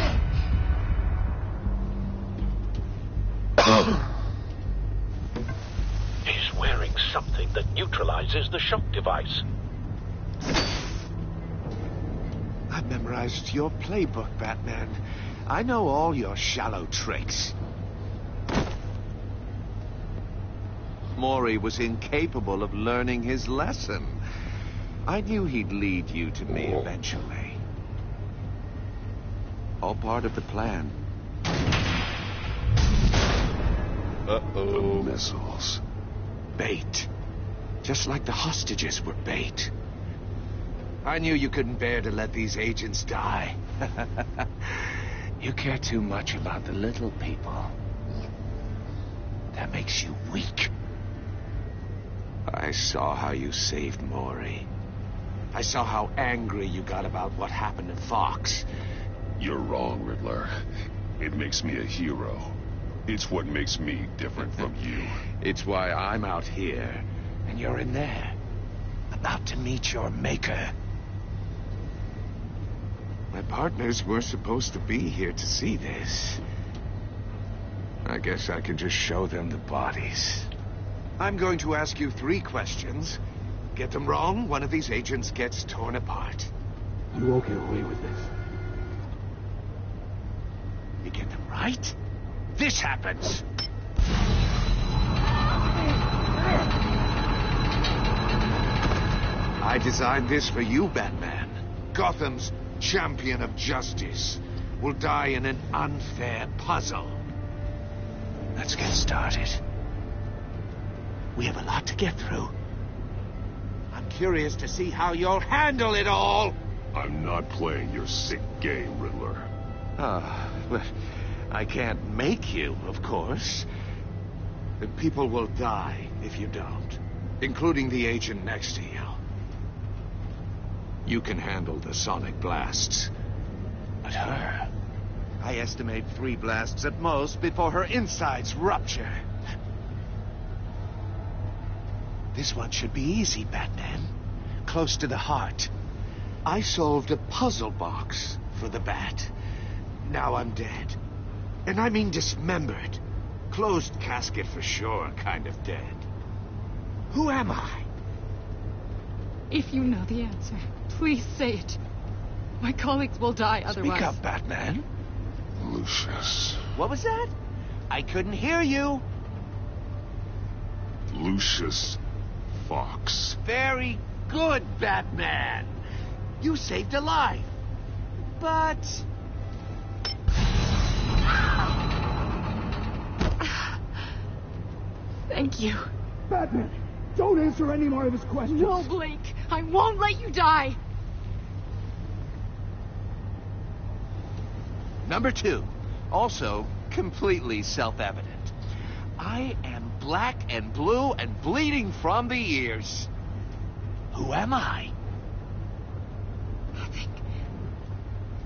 He's wearing something that neutralizes the shock device. I memorized your playbook, Batman. I know all your shallow tricks. Mori was incapable of learning his lesson. I knew he'd lead you to me eventually. All part of the plan. Uh-oh. The missiles. Bait. Just like the hostages were bait. I knew you couldn't bear to let these agents die. You care too much about the little people. That makes you weak. I saw how you saved Mori. I saw how angry you got about what happened to Fox. You're wrong, Riddler. It makes me a hero. It's what makes me different from you. It's why I'm out here, and you're in there. About to meet your maker. My partners were supposed to be here to see this. I guess I can just show them the bodies. I'm going to ask you 3 questions. Get them wrong, one of these agents gets torn apart. You won't get away with this. You get them right, this happens. I designed this for you, Batman. Gotham's champion of justice will die in an unfair puzzle. Let's get started. We have a lot to get through. I'm curious to see how you'll handle it all. I'm not playing your sick game, Riddler. But I can't make you, of course. The people will die if you don't, including the agent next to you. You can handle the sonic blasts. But her, I estimate 3 blasts at most before her insides rupture. This one should be easy, Batman. Close to the heart. I solved a puzzle box for the Bat. Now I'm dead. And I mean dismembered. Closed casket for sure, kind of dead. Who am I? If you know the answer, please say it. My colleagues will die otherwise. Speak up, Batman. Lucius. What was that? I couldn't hear you. Lucius Fox. Very good, Batman. You saved a life. But... Thank you. Batman, don't answer any more of his questions. No, Blake. I won't let you die. Number 2. Also completely self-evident. I am black and blue and bleeding from the ears. Who am I?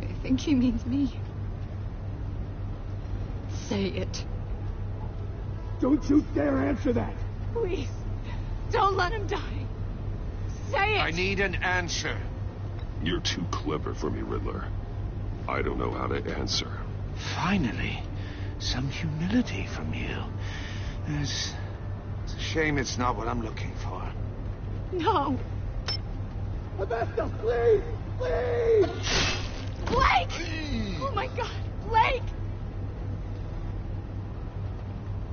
I think he means me. Say it. Don't you dare answer that. Please. Don't let him die. Say it. I need an answer. You're too clever for me, Riddler. I don't know how to answer. Finally, some humility from you. It's a shame it's not what I'm looking for. No. Augusta, please! Please! Blake! Oh my God, Blake!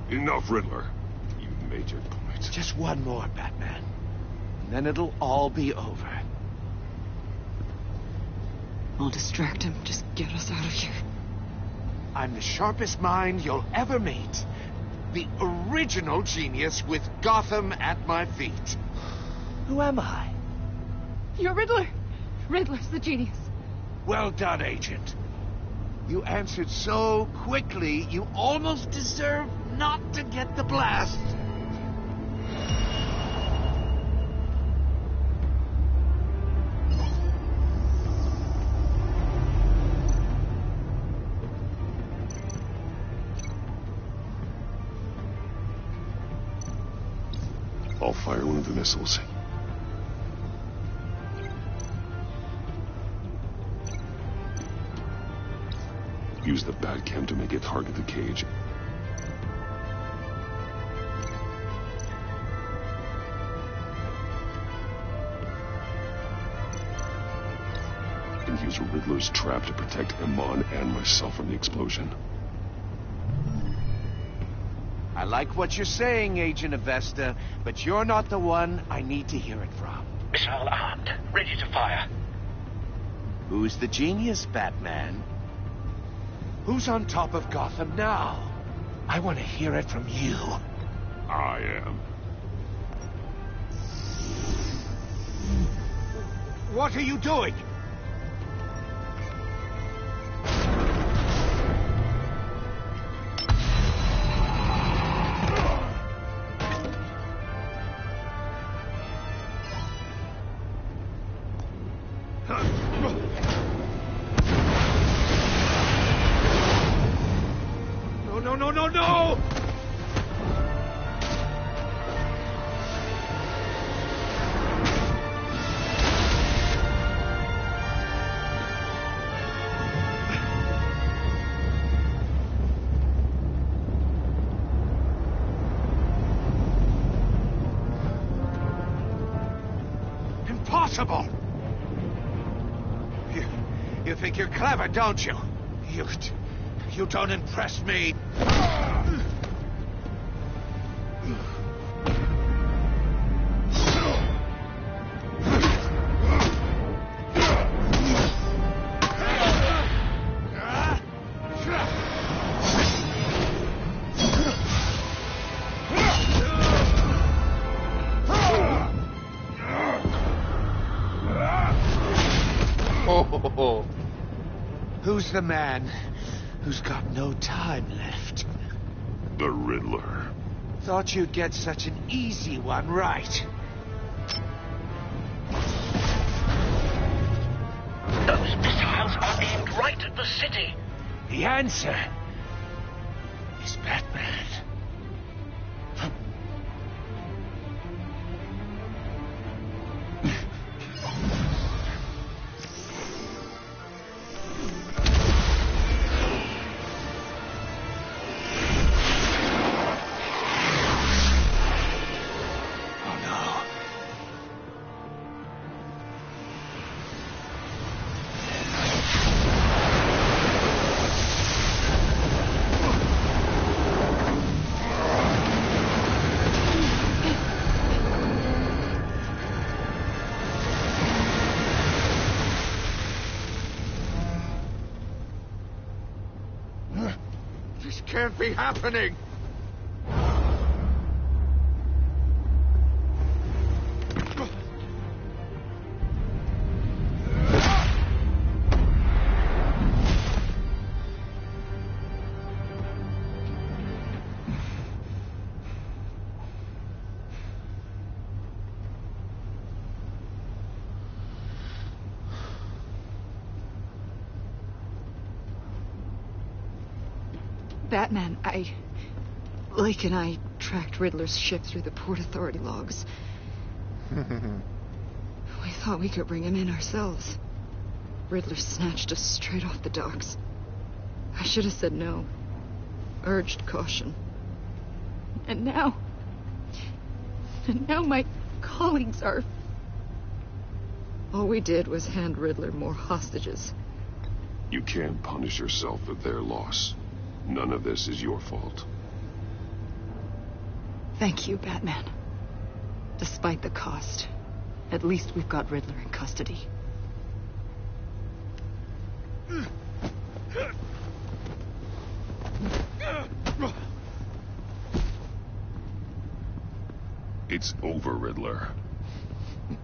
Enough, Riddler. You made your point. Just one more, Batman. And then it'll all be over. I'll distract him. Just get us out of here. I'm the sharpest mind you'll ever meet. The original genius with Gotham at my feet. Who am I? You're Riddler. Riddler's the genius. Well done, Agent. You answered so quickly, you almost deserve not to get the blast. I'll fire one of the missiles. Use the Batcam to make it target the cage. And use Riddler's trap to protect Iman and myself from the explosion. I like what you're saying, Agent Avesta, but you're not the one I need to hear it from. Missile armed, ready to fire. Who's the genius, Batman? Who's on top of Gotham now? I want to hear it from you. I am. What are you doing? No! Impossible! You think you're clever, don't you? You don't impress me. Who's the man who's got no time left? The Riddler. Thought you'd get such an easy one right. Those missiles are aimed right at the city. The answer is Batman. This can't be happening! Batman, Blake and I tracked Riddler's ship through the Port Authority logs. We thought we could bring him in ourselves. Riddler snatched us straight off the docks. I should have said no. Urged caution. And now my colleagues are... All we did was hand Riddler more hostages. You can't punish yourself for their loss. None of this is your fault. Thank you, Batman. Despite the cost, at least we've got Riddler in custody. It's over, Riddler.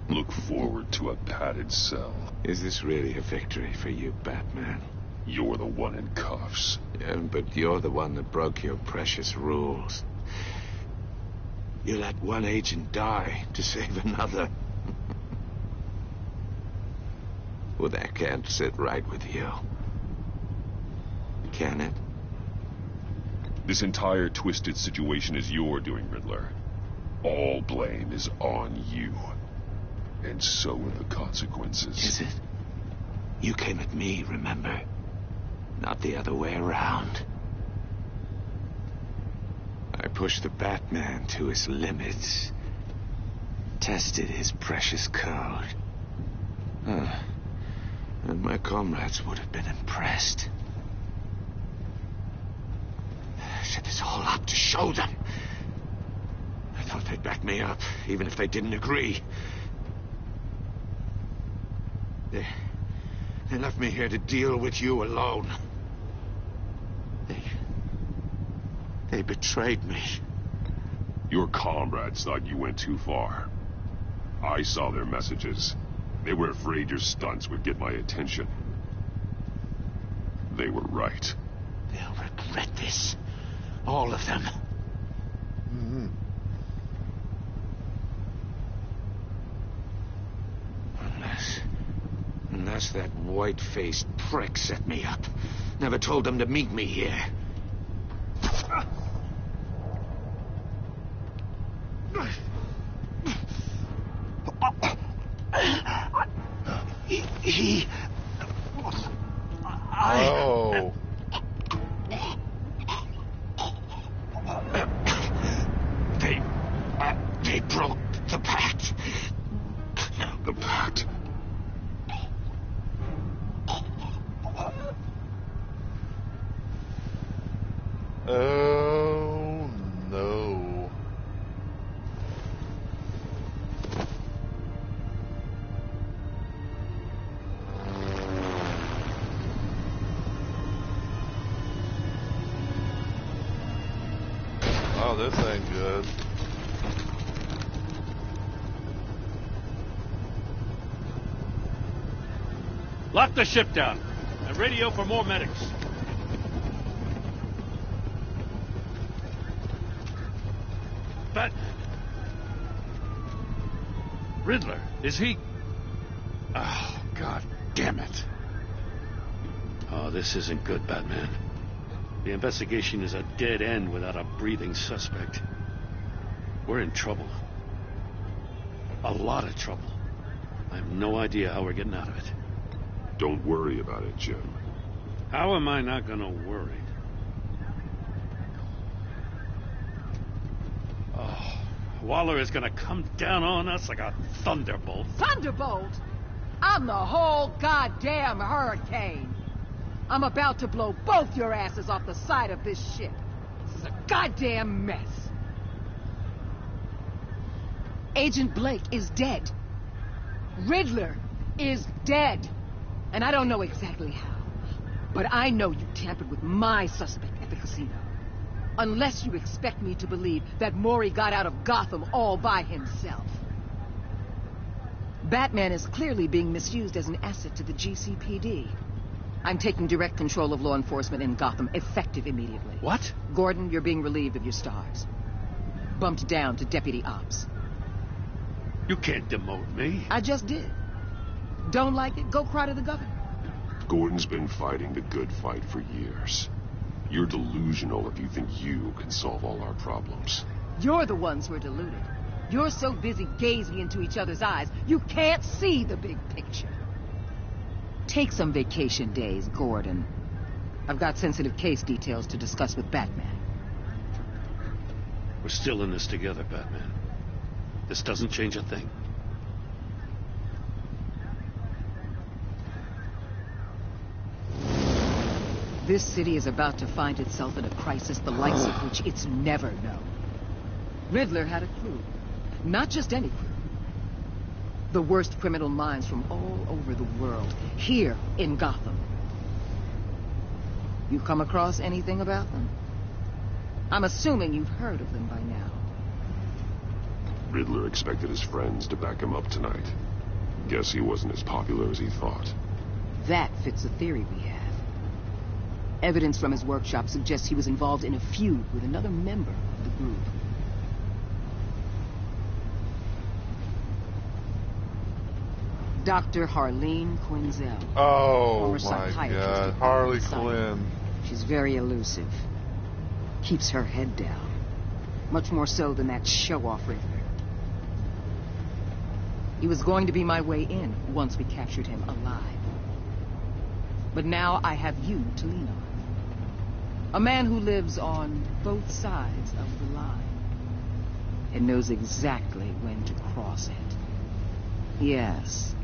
Look forward to a padded cell. Is this really a victory for you, Batman? You're the one in cuffs. Yeah, but you're the one that broke your precious rules. You let one agent die to save another. Well, that can't sit right with you. Can it? This entire twisted situation is your doing, Riddler. All blame is on you. And so are the consequences. Is it? You came at me, remember? Not the other way around. I pushed the Batman to his limits. Tested his precious code. And my comrades would have been impressed. I set this all up to show them. I thought they'd back me up, even if they didn't agree. They left me here to deal with you alone. They betrayed me. Your comrades thought you went too far. I saw their messages. They were afraid your stunts would get my attention. They were right. They'll regret this. All of them. Mm-hmm. Unless that white-faced prick set me up. Never told them to meet me here. Oh. They broke the pact. The pact? Oh, no. Oh, this ain't good. Lock the ship down and radio for more medics. Batman. Riddler, is he... Oh, God damn it. Oh, this isn't good, Batman. The investigation is a dead end without a breathing suspect. We're in trouble. A lot of trouble. I have no idea how we're getting out of it. Don't worry about it, Jim. How am I not gonna worry? Oh, Waller is gonna come down on us like a thunderbolt. Thunderbolt? I'm the whole goddamn hurricane. I'm about to blow both your asses off the side of this ship. This is a goddamn mess. Agent Blake is dead. Riddler is dead. And I don't know exactly how, but I know you tampered with my suspect at the casino. Unless you expect me to believe that Mori got out of Gotham all by himself. Batman is clearly being misused as an asset to the GCPD. I'm taking direct control of law enforcement in Gotham, effective immediately. What? Gordon, you're being relieved of your stars. Bumped down to Deputy Ops. You can't demote me. I just did. Don't like it? Go cry to the governor. Gordon's been fighting the good fight for years. You're delusional if you think you can solve all our problems. You're the ones who are deluded. You're so busy gazing into each other's eyes, you can't see the big picture. Take some vacation days, Gordon. I've got sensitive case details to discuss with Batman. We're still in this together, Batman. This doesn't change a thing. This city is about to find itself in a crisis the likes of which it's never known. Riddler had a crew. Not just any crew. The worst criminal minds from all over the world, here in Gotham. You come across anything about them? I'm assuming you've heard of them by now. Riddler expected his friends to back him up tonight. Guess he wasn't as popular as he thought. That fits the theory we have. Evidence from his workshop suggests he was involved in a feud with another member of the group. Dr. Harleen Quinzel. Oh former my psychiatrist God, at Harley Gotham Quinn. She's very elusive. Keeps her head down. Much more so than that show-off Riddler. He was going to be my way in once we captured him alive. But now I have you to lean on. A man who lives on both sides of the line and knows exactly when to cross it. Yes,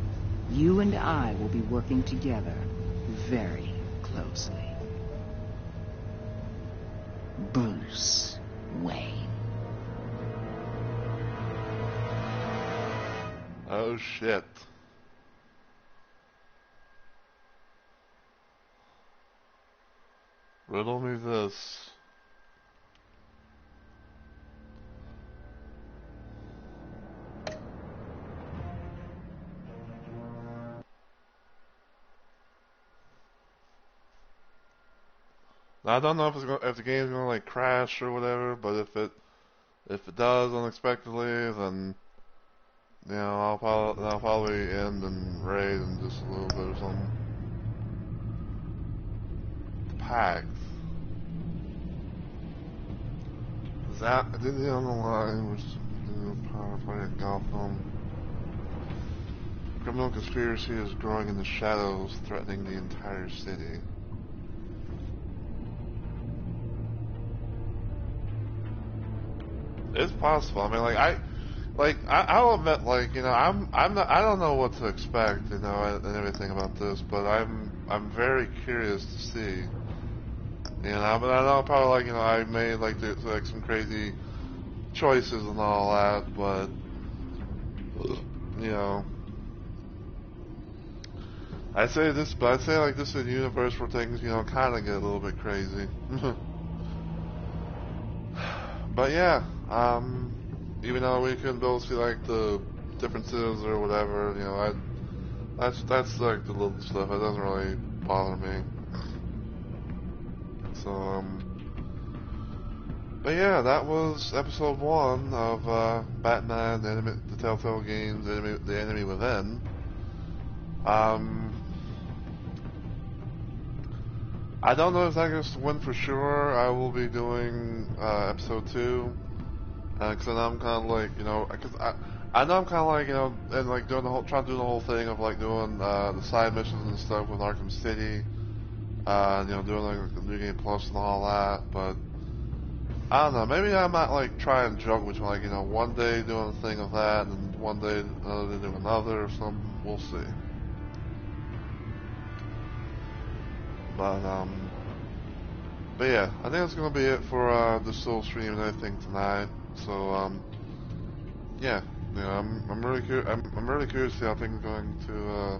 you and I will be working together very closely. Bruce Wayne. Oh shit. Riddle me this. Now, I don't know if the game's gonna like crash or whatever, but if it does unexpectedly, then you know I'll probably end and raid in just a little bit or something. Pact. That did the underline which power play at Gotham. Criminal conspiracy is growing in the shadows, threatening the entire city. It's possible. I mean, I'll admit, like, you know, I don't know what to expect, you know, and everything about this, but I'm very curious to see. You know, but I know probably, like, you know, I made like some crazy choices and all that, but you know, I'd say like this is a universe where things, you know, kind of get a little bit crazy. But yeah, even though we couldn't both see like the differences or whatever, you know, that's like the little stuff. It doesn't really bother me. So but yeah, that was episode 1 of Batman: The Telltale Games, The Enemy Within. I don't know if that's going to win for sure. I will be doing episode 2, because I know I'm kind of like, you know, because I know I'm kind of like, you know, and like trying to do the whole thing of like doing the side missions and stuff with Arkham City, you know, doing like the New Game Plus and all that. But I don't know. Maybe I might like try and juggle between, like, you know, one day doing a thing of that and one day another day doing another or something. We'll see. But yeah, I think that's gonna be it for this little stream and everything tonight. So yeah, you know, I'm really curious. I'm really curious to see how things are going to.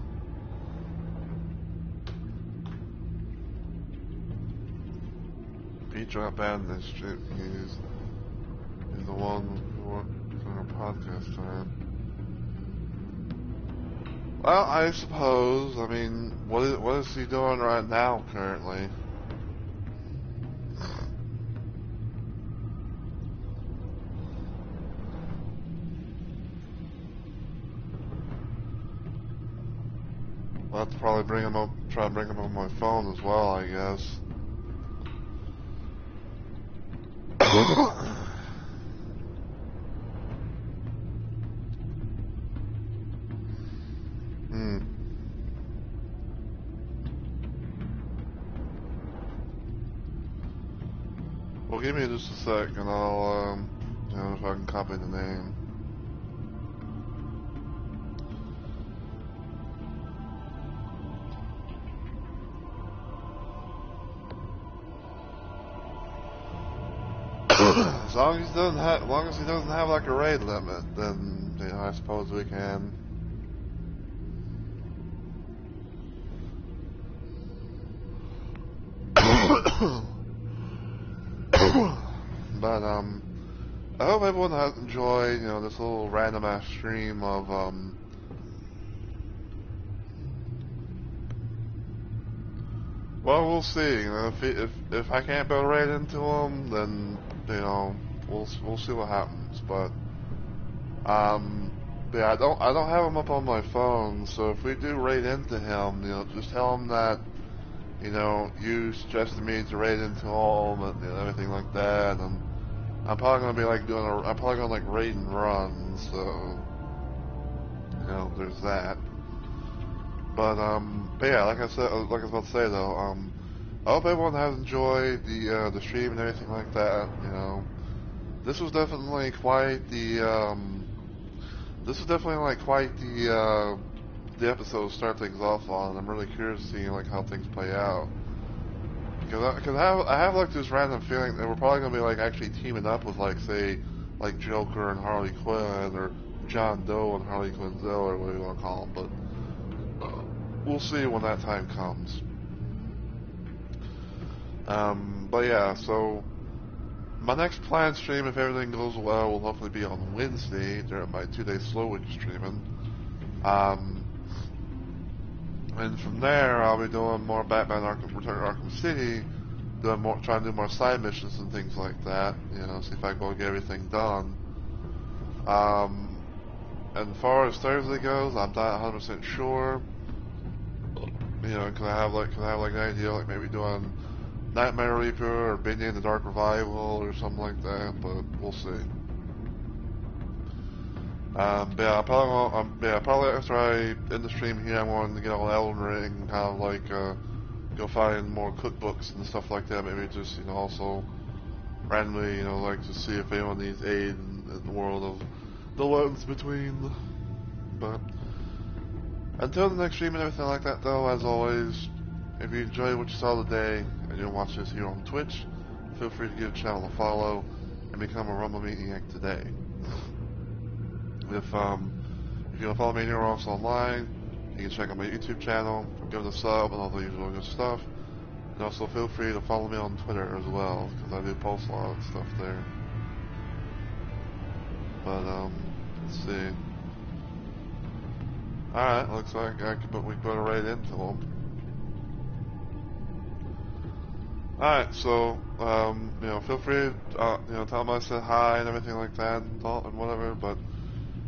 Pete dropped bad in this shit. He's the one who works on our podcast tonight. Well, I suppose. I mean, what is he doing right now currently? I'll have to probably bring him up. Try to bring him on my phone as well, I guess. Well, give me just a sec, and I'll You know, if I can copy the name. As long as he doesn't have like a raid limit, then you know, I suppose we can. But I hope everyone has enjoyed, you know, this little random ass stream of well, we'll see. You know, if I can't build right into him, then you know we'll see what happens. But yeah, I don't have him up on my phone. So if we do raid into him, you know, just tell him that you know you suggested me to raid into him and you know, everything like that. And I'm probably gonna be like I'm probably gonna like raid and run. So you know, there's that. But yeah, like I was about to say though, I hope everyone has enjoyed the stream and everything like that. You know, this was definitely quite the the episode to start things off on. I'm really curious to see like how things play out because I have like this random feeling that we're probably gonna be like actually teaming up with like say like Joker and Harley Quinn or John Doe and Harley Quinzel or whatever you want to call them, but. We'll see when that time comes. But yeah, so my next planned stream, if everything goes well, will hopefully be on Wednesday during my 2-day slow week streaming. And from there, I'll be doing more Batman Return to Arkham City, trying to do more side missions and things like that. You know, see if I can get everything done. And as far as Thursday goes, I'm not 100% sure. You know, can I have like an idea, like maybe doing Nightmare Reaper or Binding in the Dark Revival or something like that, but we'll see. But yeah, probably after I end the stream here, I'm going to get on Elden Ring and kind of like go find more cookbooks and stuff like that. Maybe just you know also randomly you know like to see if anyone needs aid in the world of the Lands Between. But. Until the next stream and everything like that, though, as always, if you enjoyed what you saw today and you're watching this here on Twitch, feel free to give the channel a follow and become a Rumble Maniac today. If you want to follow me anywhere else online, you can check out my YouTube channel, give it a sub, and all the usual good stuff. And also feel free to follow me on Twitter as well, because I do post a lot of stuff there. But let's see. Alright, looks like we can go right into them. Alright, so, you know, feel free to, you know, tell them I said hi and everything like that and whatever, but